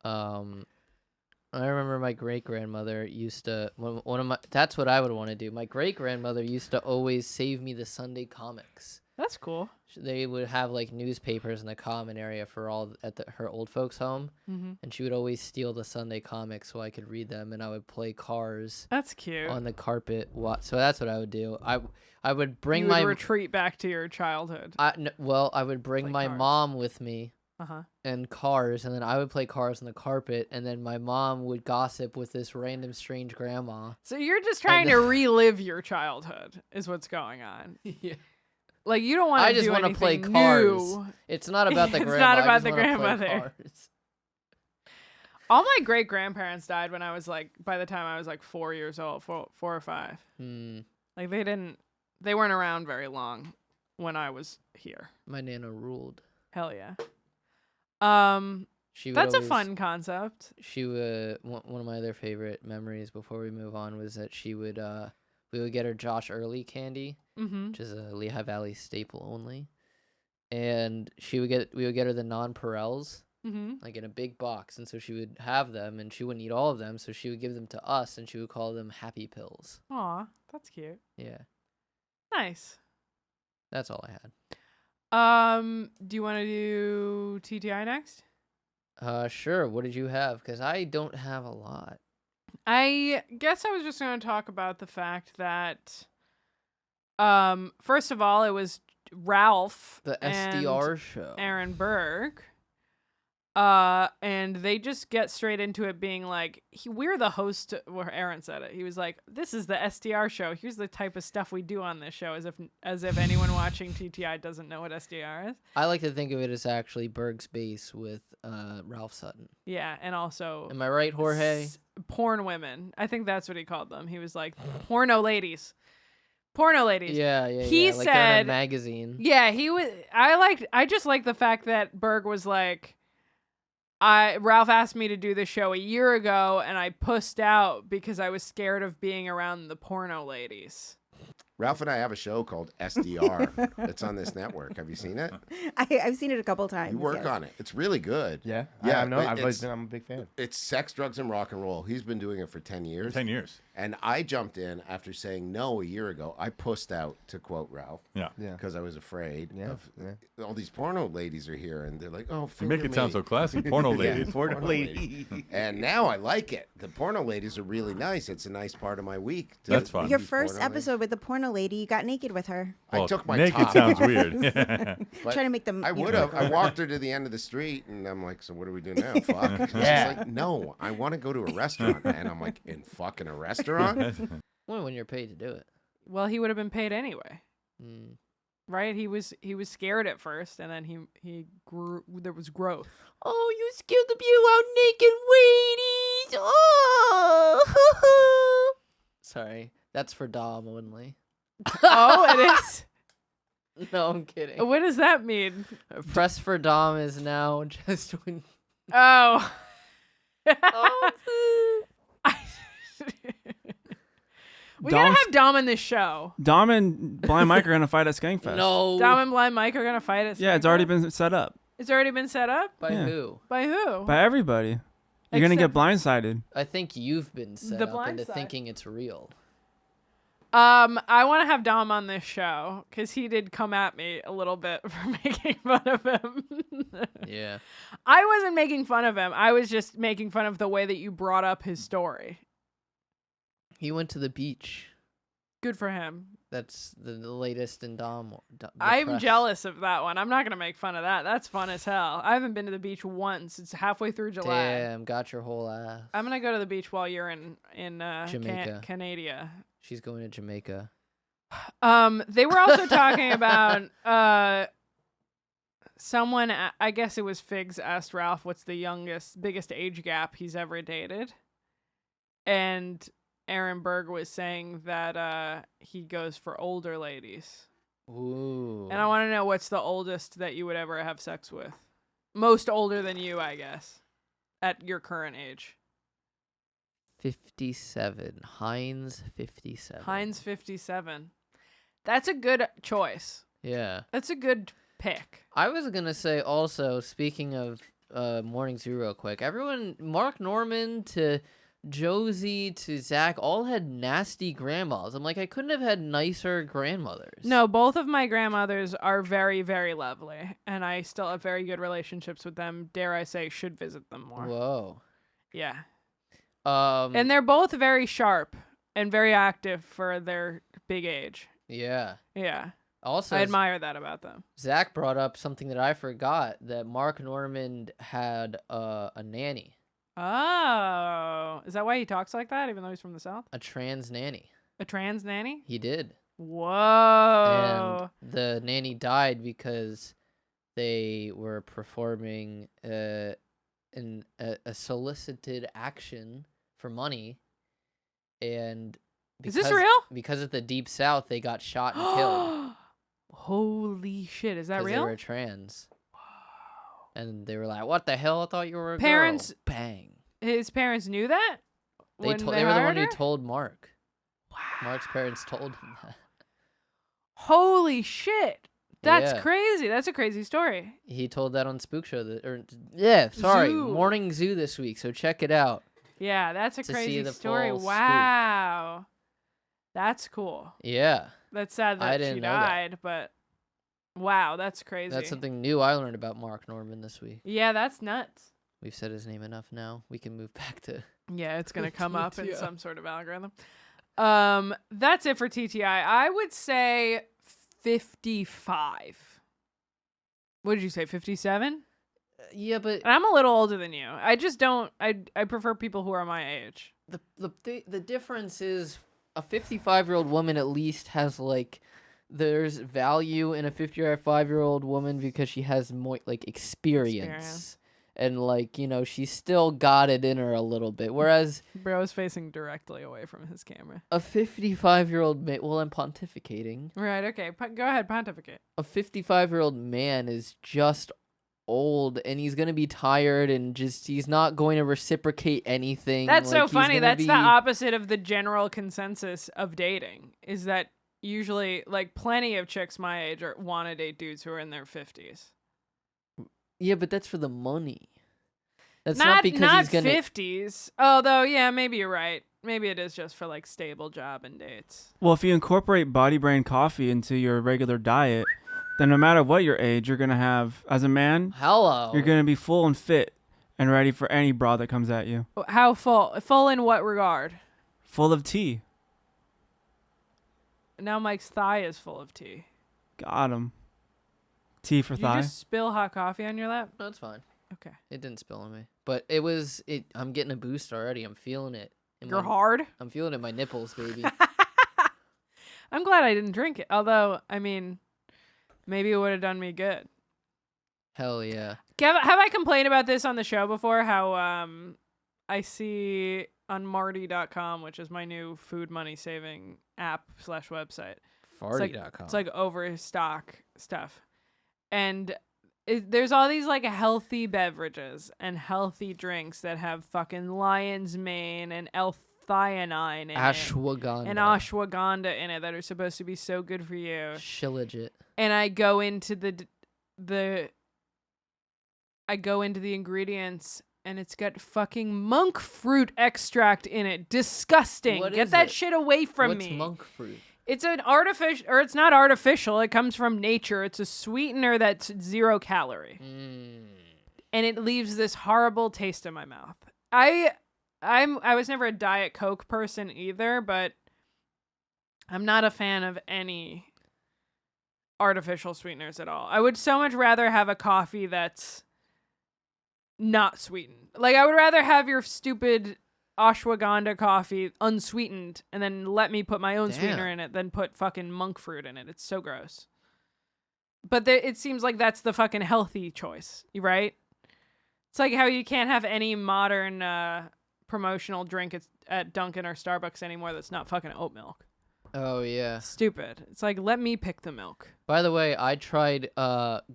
I remember my great grandmother used to that's what I would want to do. My great grandmother used to always save me the Sunday comics. That's cool. They would have like newspapers in the common area for all at her old folks' home, and she would always steal the Sunday comics so I could read them, and I would play Cars. That's cute. On the carpet. So that's what I would do. I would bring you would retreat back to your childhood. I would bring my mom with me. And Cars, and then I would play Cars on the carpet, and then my mom would gossip with this random strange grandma. So you're just trying to relive your childhood, is what's going on. Yeah. Like you don't want to. I just want to play Cars. It's not about the grandma. It's not about I just the wanna grandmother. play Cars. All my great grandparents died when I was like, by the time I was like 4 years old, four or five. Like they weren't around very long when I was here. My Nana ruled. Hell yeah. That's a fun concept. She would. One of my other favorite memories before we move on was that she would. We would get her Josh Early candy, which is a Lehigh Valley staple only, and we would get her the nonpareils, like in a big box, and so she would have them, and she wouldn't eat all of them, so she would give them to us, and she would call them Happy Pills. Aw, that's cute. Yeah. Nice. That's all I had. Do you want to do TTI next? Sure. What did you have? Because I don't have a lot. I guess I was just going to talk about the fact that, first of all, it was Ralph, the SDR show, Aaron Burke, and they just get straight into it, being like, "We're the host." Where Aaron said it, he was like, "This is the SDR show. Here's the type of stuff we do on this show." As if anyone watching TTI doesn't know what SDR is. I like to think of it as actually Berg's base with Ralph Sutton. Yeah, and also, am I right, Jorge? Porn women. I think that's what he called them. He was like, porno ladies. Porno ladies. Yeah. He like said, they're in a magazine. Yeah, he was. I just like the fact that Berg was like, Ralph asked me to do the show a year ago, and I pussed out because I was scared of being around the porno ladies. Ralph and I have a show called SDR that's on this network. Have you seen it? I've seen it a couple times. You work on it. It's really good. Yeah? Yeah. I'm a big fan. It's sex, drugs, and rock and roll. He's been doing it for 10 years. 10 years. And I jumped in after saying no a year ago. I pussed out, to quote Ralph. Yeah. Because I was afraid of all these porno ladies are here, and they're like, oh, you make it sound so classy. Porno ladies. Porno lady. And now I like it. The porno ladies are really nice. It's a nice part of my week. That's fun. Your first episode with the porno lady, you got naked with her. I took my naked top sounds off. weird. Trying to make them. I would have. I walked her to the end of the street, and I'm like, so what do we do now? Fuck. She's like, no, I want to go to a restaurant. And I'm like, in fucking a restaurant? Well, when you're paid to do it. Well, he would have been paid anyway. Right? He was scared at first, and then he grew. There was growth. Oh, you scared the view out naked ladies. Oh. Sorry, that's for Dom only. Oh, it is? No, I'm kidding. What does that mean? Press for Dom is now just when. Oh. We gotta have Dom in this show. Dom and Blind Mike are gonna fight at Skankfest. No. Dom and Blind Mike are gonna fight at Yeah, it's already been set up. It's already been set up? By who? By who? By everybody. You're gonna get blindsided. I think you've been set The up blind into side. thinking it's real. I want to have Dom on this show because he did come at me a little bit for making fun of him. Yeah. I wasn't making fun of him. I was just making fun of the way that you brought up his story. He went to the beach. Good for him. That's the latest in Dom. I'm press. jealous of that one. I'm not going to make fun of that. That's fun as hell. I haven't been to the beach once. It's halfway through July. Damn, got your whole ass. I'm going to go to the beach while you're in Jamaica. Canada. She's going to Jamaica. They were also talking about someone, I guess it was Figs, asked Ralph what's the biggest age gap he's ever dated. And Aaron Berg was saying that he goes for older ladies. Ooh. And I want to know what's the oldest that you would ever have sex with. Most older than you, I guess, at your current age. 57. Heinz 57. Heinz 57. That's a good choice. Yeah. That's a good pick. I was going to say also, speaking of Morning Zoo real quick, everyone, Mark Norman to Josie to Zach, all had nasty grandmas. I'm like, I couldn't have had nicer grandmothers. No, both of my grandmothers are very, very lovely. And I still have very good relationships with them. Dare I say, should visit them more. Whoa. Yeah. And they're both very sharp and very active for their big age. Yeah. Yeah. Also, I admire that about them. Zach brought up something that I forgot, that Mark Norman had a nanny. Oh. Is that why he talks like that, even though he's from the South? A trans nanny. A trans nanny? He did. Whoa. And the nanny died because they were performing a solicited action for money. And is this real? Because of the Deep South, they got shot and killed. Holy shit. Is that real? They were trans. And they were like, what the hell? I thought you were a parents, girl. Bang. His parents knew that? They were the one who told Mark. Wow. Mark's parents told him that. Holy shit. That's crazy. That's a crazy story. He told that on Spook Show. Morning Zoo this week, so check it out. Yeah, that's a crazy story. Wow. Scoop. That's cool. Yeah. That's sad that she died, but wow, that's crazy. That's something new I learned about Mark Norman this week. Yeah, that's nuts. We've said his name enough now. We can move back to... Yeah, it's going to come up in some sort of algorithm. That's it for TTI. I would say 55. What did you say, 57? Yeah, but... And I'm a little older than you. I just don't... I prefer people who are my age. The difference is a 55-year-old woman at least has, like... There's value in a 55-year-old woman because she has more, like, experience. And, like, you know, she's still got it in her a little bit. Whereas... Bro's facing directly away from his camera. A 55-year-old man... Well, I'm pontificating. Right, okay. Go ahead, pontificate. A 55-year-old man is just old and he's gonna be tired and just he's not going to reciprocate anything. That's like, so he's funny. gonna That's be... the opposite of the general consensus of dating. Is that usually like plenty of chicks my age want to date dudes who are in their 50s. Yeah, but that's for the money. That's not because he's gonna 50s. Although, yeah, maybe you're right. Maybe it is just for like stable job and dates. Well, if you incorporate Body Brain coffee into your regular diet, then no matter what your age, you're going to have, as a man, Hello. you're going to be full and fit and ready for any bra that comes at you. How full? Full in what regard? Full of tea. Now Mike's thigh is full of tea. Got him. Tea for Did thigh. you just spill hot coffee on your lap? No, it's fine. Okay. It didn't spill on me. But I'm getting a boost already. I'm feeling it. You're hard? I'm feeling it in my nipples, baby. I'm glad I didn't drink it. Although, I mean, maybe it would have done me good. Hell yeah. Have I complained about this on the show before? How I see on Marty.com, which is my new food money saving app / website. Farty.com. It's like overstock stuff. And there's all these like healthy beverages and healthy drinks that have fucking lion's mane and L-theanine in ashwagandha. it. And ashwagandha in it that are supposed to be so good for you. Shilajit. And I go into the ingredients and it's got fucking monk fruit extract in it. Disgusting. Get that shit away from me. What's monk fruit? It's an artificial, or it's not artificial. It comes from nature. It's a sweetener that's 0 calorie. And it leaves this horrible taste in my mouth. I was never a Diet Coke person either, but I'm not a fan of any artificial sweeteners at all. I would so much rather have a coffee that's not sweetened. Like, I would rather have your stupid ashwagandha coffee unsweetened and then let me put my own sweetener in it than put fucking monk fruit in it. It's so gross. But it seems like that's the fucking healthy choice, right? It's like how you can't have any modern promotional drink at Dunkin' or Starbucks anymore that's not fucking oat milk. Oh, yeah. Stupid. It's like, let me pick the milk. By the way, I tried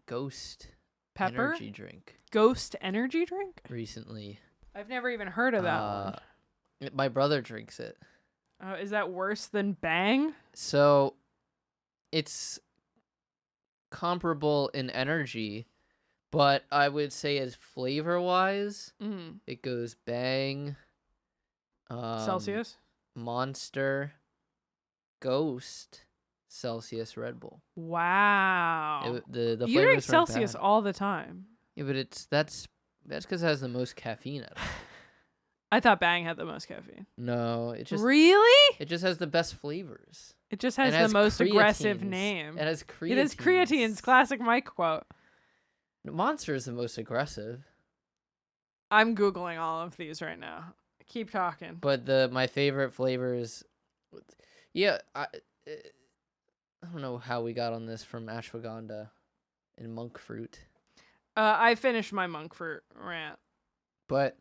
Ghost Pepper? energy drink. Ghost energy drink? Recently. I've never even heard of that one. My brother drinks it. Is that worse than Bang? So, it's comparable in energy, but I would say as flavor-wise, it goes Bang, Celsius, Monster, Ghost, Celsius, Red Bull. Wow. The you drink flavors weren't Celsius bad. all the time. Yeah, but that's because it has the most caffeine in it. I thought Bang had the most caffeine. No, it just really. It just has the best flavors. It just has And the most aggressive creatines. name. It has creatines. It has creatines. Classic Mike quote. Monster is the most aggressive. I'm Googling all of these right now. Keep talking. But my favorite flavors, yeah, I don't know how we got on this from ashwagandha and monk fruit. I finished my monk fruit rant. But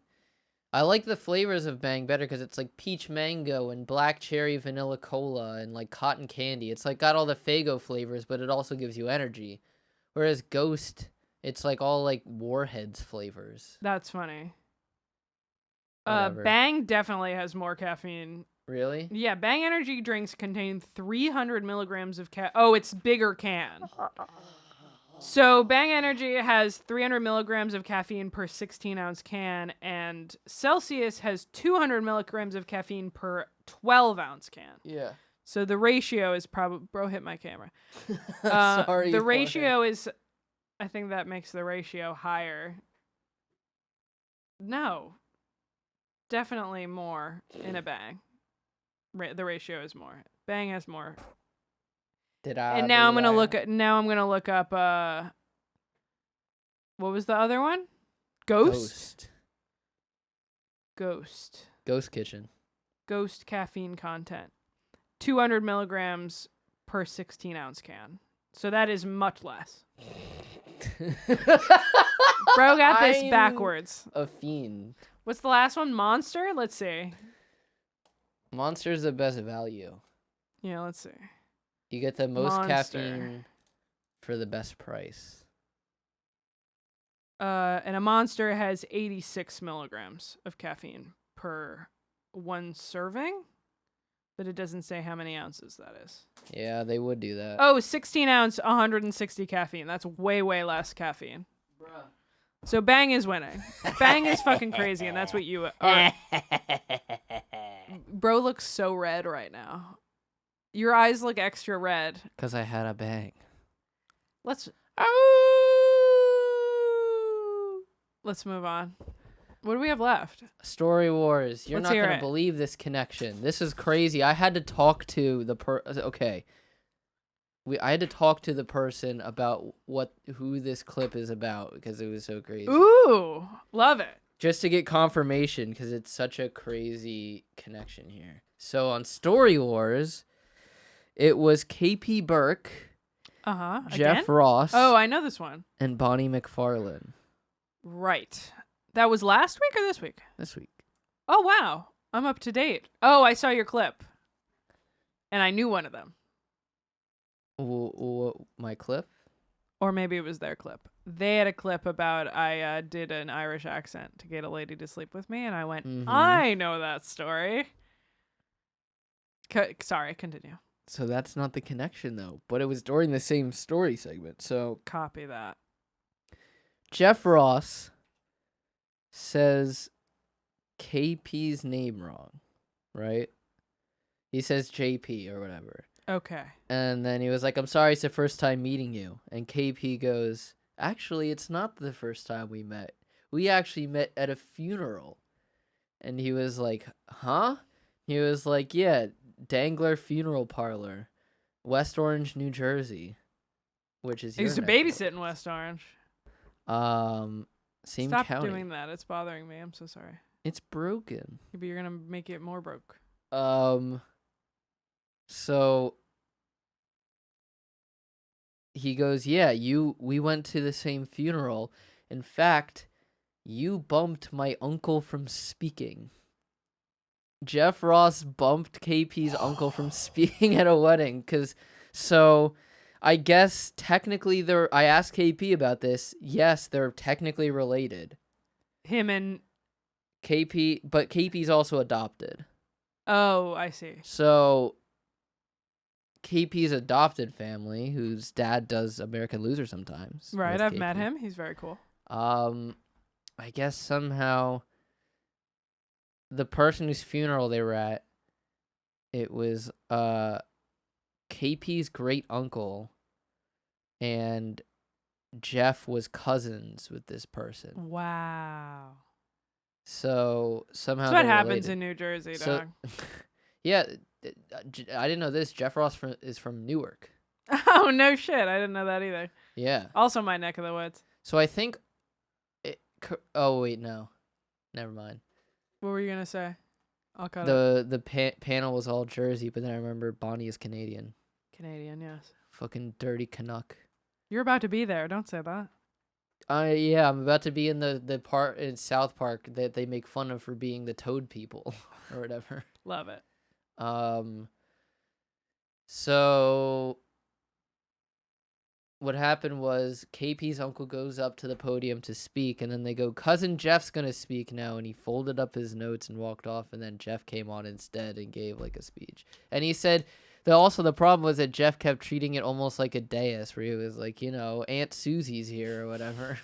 I like the flavors of Bang better because it's like peach mango and black cherry vanilla cola and like cotton candy. It's like got all the Faygo flavors, but it also gives you energy. Whereas Ghost, it's like all like Warheads flavors. That's funny. Whatever. Bang definitely has more caffeine. Really? Yeah, Bang energy drinks contain 300 milligrams of Oh, it's bigger can. So Bang Energy has 300 milligrams of caffeine per 16-ounce can, and Celsius has 200 milligrams of caffeine per 12-ounce can. Yeah. So the ratio is probably... Bro, hit my camera. Sorry. The ratio is... I think that makes the ratio higher. No. Definitely more in a Bang. The ratio is more. Bang has more. And now I'm gonna look up. What was the other one? Ghost. Ghost Kitchen. Ghost caffeine content. 200 milligrams per 16-ounce can. So that is much less. Bro got this backwards. A fiend. What's the last one? Monster? Let's see. Monster's the best value. Yeah, let's see. You get the most Monster. caffeine for the best price. And a Monster has 86 milligrams of caffeine per one serving, but it doesn't say how many ounces that is. Yeah, they would do that. Oh, 16 ounce, 160 caffeine. That's way, way less caffeine. Bruh. So Bang is winning. Bang is fucking crazy, and that's what you are. Bro looks so red right now. Your eyes look extra red. Because I had a bang. Let's move on. What do we have left? Story Wars. You're Let's not hear going to it. believe this connection. This is crazy. I had to talk to the okay. I had to talk to the person about who this clip is about because it was so crazy. Ooh, love it. Just to get confirmation because it's such a crazy connection here. So on Story Wars, it was KP Burke, Jeff Ross. Oh, I know this one. And Bonnie McFarlane. Right. That was last week or this week? This week. Oh, wow. I'm up to date. Oh, I saw your clip. And I knew one of them. My clip? Or maybe it was their clip. They had a clip about I did an Irish accent to get a lady to sleep with me, and I went, I know that story. Sorry, continue. So that's not the connection, though. But it was during the same story segment. So copy that. Jeff Ross says KP's name wrong, right? He says JP or whatever. Okay. And then he was like, I'm sorry, it's the first time meeting you. And KP goes, actually, it's not the first time we met. We actually met at a funeral. And he was like, huh? He was like, yeah, Dangler Funeral Parlor, West Orange, New Jersey, which is I used to babysit in West Orange. Same Stop county. doing that. It's bothering me. I'm so sorry. It's broken. Yeah, but you're gonna make it more broke. So he goes, yeah, we went to the same funeral. In fact, you bumped my uncle from speaking. Jeff Ross bumped KP's uncle from speaking at a wedding. So I guess technically I asked KP about this. Yes, they're technically related. Him and KP, but KP's also adopted. Oh, I see. So KP's adopted family, whose dad does American Loser sometimes. Right, with I've KP. met him. He's very cool. I guess somehow the person whose funeral they were at, it was KP's great uncle, and Jeff was cousins with this person. Wow. So somehow that's what they're happens related. in New Jersey, So, dog. yeah, I didn't know this. Jeff Ross is from Newark. Oh, no shit. I didn't know that either. Yeah. Also my neck of the woods. So I think oh, wait, no. Never mind. What were you going to say? I'll cut The panel was all Jersey, but then I remember Bonnie is Canadian. Canadian, yes. Fucking dirty Canuck. You're about to be there. Don't say that. Yeah, I'm about to be in the part in South Park that they make fun of for being the Toad people or whatever. Love it. So what happened was KP's uncle goes up to the podium to speak, and then they go, Cousin Jeff's gonna speak now, and he folded up his notes and walked off, and then Jeff came on instead and gave like a speech. And he said that also the problem was that Jeff kept treating it almost like a dais, where he was like, Aunt Susie's here or whatever.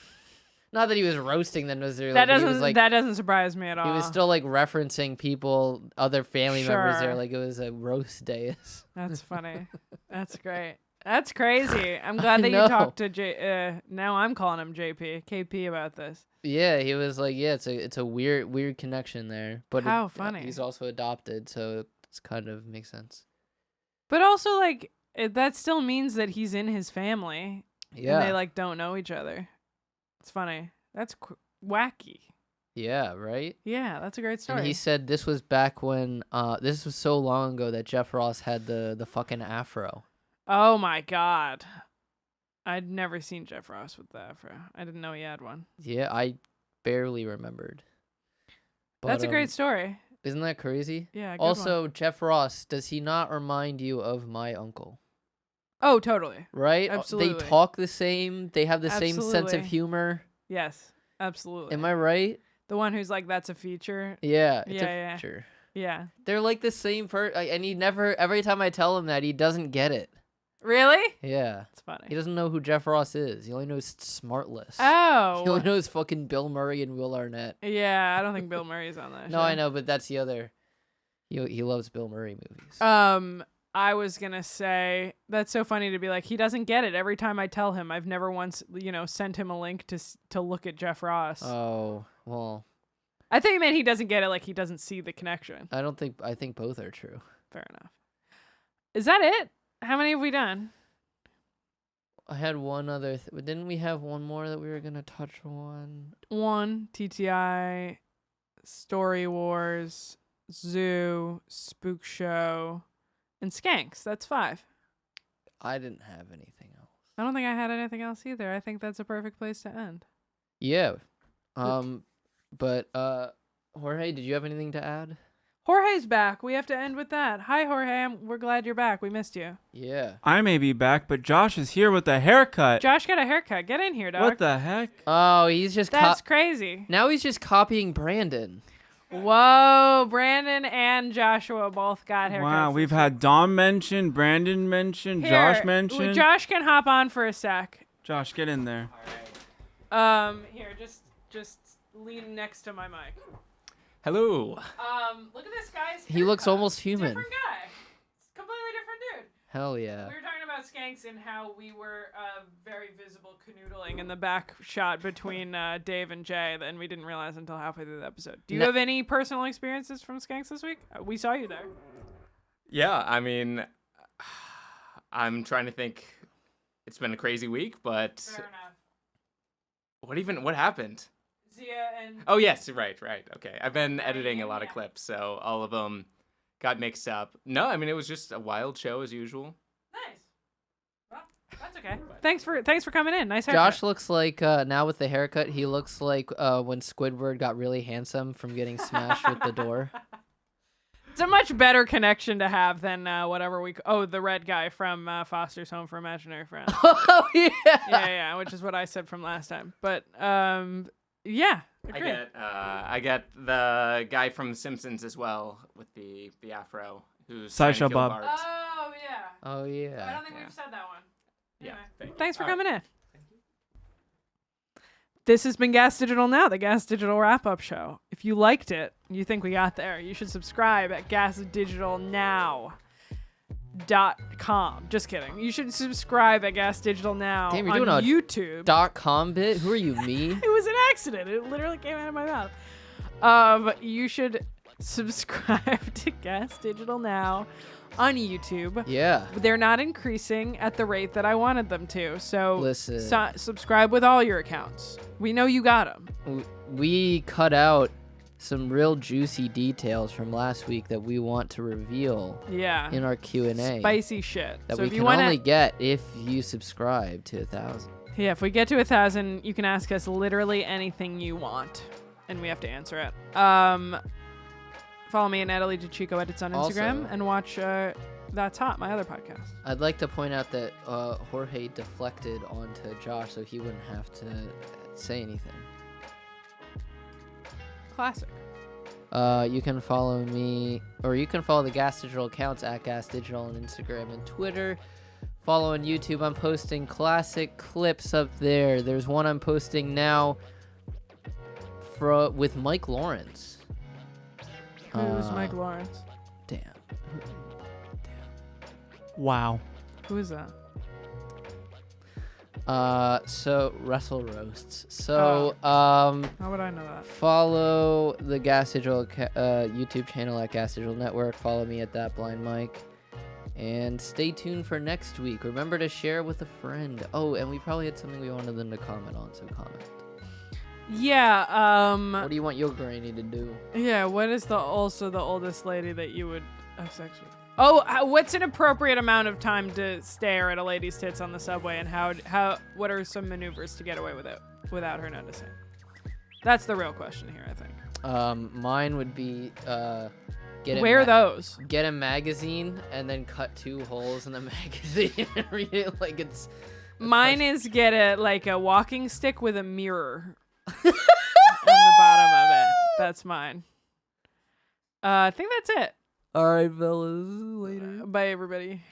Not that he was roasting them necessarily. That but he doesn't was, like, that doesn't surprise me at all. he was still like referencing people, other family members there, Sure. like it was a roast dais. That's funny. That's great. That's crazy. I'm glad that you know. talked to now I'm calling him KP about this. Yeah, he was like, yeah, it's a weird connection there. But How funny. He's also adopted, so it's kind of makes sense. But also, like, that still means that he's in his family. Yeah. And they, like, don't know each other. It's funny. That's wacky. Yeah, right? Yeah, that's a great story. And he said this was back when, this was so long ago that Jeff Ross had the fucking afro. Oh, my God. I'd never seen Jeff Ross with the afro. I didn't know he had one. Yeah, I barely remembered. But, That's a great story. Isn't that crazy? Yeah, good Also, one. Jeff Ross, does he not remind you of my uncle? Oh, totally. Right? Absolutely. They talk the same. They have the same sense of Absolutely. humor. Yes, absolutely. Am I right? The one who's like, that's a feature. Yeah, it's Yeah, a feature. Yeah. They're like the same and he never. Every time I tell him that, he doesn't get it. Really? Yeah, It's funny. he doesn't know who Jeff Ross is. He only knows Smartless. Oh. He only knows fucking Bill Murray and Will Arnett. Yeah, I don't think Bill Murray's on that No, show. I know, but that's the other. He loves Bill Murray movies. I was gonna say that's so funny to be like, he doesn't get it. Every time I tell him, I've never once, sent him a link to look at Jeff Ross. Oh, well. I thought you meant he doesn't get it, like he doesn't see the connection. I think both are true. Fair enough. Is that it? How many have we done? I had one other. Didn't we have one more that we were gonna touch on? One, TTI, Story Warz, Zoo, Spook Show, and Skanks. That's 5. I didn't have anything else. I don't think I had anything else either. I think that's a perfect place to end. Yeah. But Jorge, did you have anything to add? Jorge's back. We have to end with that. Hi, Jorge. We're glad you're back. We missed you. Yeah. I may be back, but Josh is here with a haircut. Josh got a haircut. Get in here, dog. What the heck? Oh, he's just That's crazy. Now he's just copying Brandon. Whoa, Brandon and Joshua both got haircuts. Wow, we've had Dom mentioned, Brandon mentioned, Here, Josh mentioned. Josh can hop on for a sec. Josh, get in there. Here, just lean next to my mic. Hello. Look at this guy's He looks haircut. almost human. Different guy. Completely different dude. Hell yeah. We were talking about Skanks and how we were very visible canoodling in the back shot between Dave and Jay, and we didn't realize until halfway through the episode. Do you have any personal experiences from Skanks this week? We saw you there. Yeah, I mean, I'm trying to think. It's been a crazy week, but Fair enough. What happened? Zia and... Oh, yes, right. Okay. I've been editing a lot of clips, so all of them got mixed up. No, I mean, it was just a wild show as usual. Nice. Well, that's okay. Thanks for coming in. Nice haircut. Josh looks like, now with the haircut, he looks like when Squidward got really handsome from getting smashed with the door. It's a much better connection to have than whatever the red guy from Foster's Home for Imaginary Friends. Oh, yeah. Yeah, which is what I said from last time. But, yeah. Agree. I get the guy from Simpsons as well with the afro who's Sideshow trying to kill Bob. Bart. Oh, yeah. Oh, yeah. I don't think we've said that one. Yeah. Anyway, thanks for coming in. This has been Gas Digital Now, the Gas Digital wrap-up show. If you liked it, you think we got there, you should subscribe at gasdigitalnow.com. Just kidding. You should subscribe at Gas Digital Now Damn, you're on doing a YouTube. .com bit? Who are you, me? It was an accident. It literally came out of my mouth. You should subscribe to Gas Digital Now on YouTube. Yeah. They're not increasing at the rate that I wanted them to. So Listen. Subscribe with all your accounts. We know you got them. We cut out some real juicy details from last week that we want to reveal Yeah. in our Q&A. Spicy shit. That So we if you can wanna, only get if you subscribe to 1,000. Yeah, if we get to 1,000, you can ask us literally anything you want, and we have to answer it. Follow me at Natalie DeChico Edits on Instagram, Also- and watch That's Hot, my other podcast. I'd like to point out that Jorge deflected onto Josh so he wouldn't have to say anything. Classic. You can follow me, or you can follow the Gas Digital accounts at Gas Digital on Instagram and Twitter. Follow on YouTube. I'm posting classic clips up there. There's one I'm posting now with Mike Lawrence. Who's Mike Lawrence? Damn. Wow. Who is that? So Wrestle Roasts. So How would I know that? follow the Gas Digital YouTube channel at Gas Digital Network. Follow me at That Blind Mike. And stay tuned for next week. Remember to share with a friend. Oh, and we probably had something we wanted them to comment on, so comment. Yeah, What do you want your granny to do? Yeah, what is also the oldest lady that you would have sex with? Oh, what's an appropriate amount of time to stare at a lady's tits on the subway, and what are some maneuvers to get away with it without her noticing? That's the real question here, I think. Mine would be Wear those. Get a magazine and then cut 2 holes in the magazine and read it like it's Mine is get a walking stick with a mirror on the bottom of it. That's mine. I think that's it. All right, fellas. Later. Bye, everybody.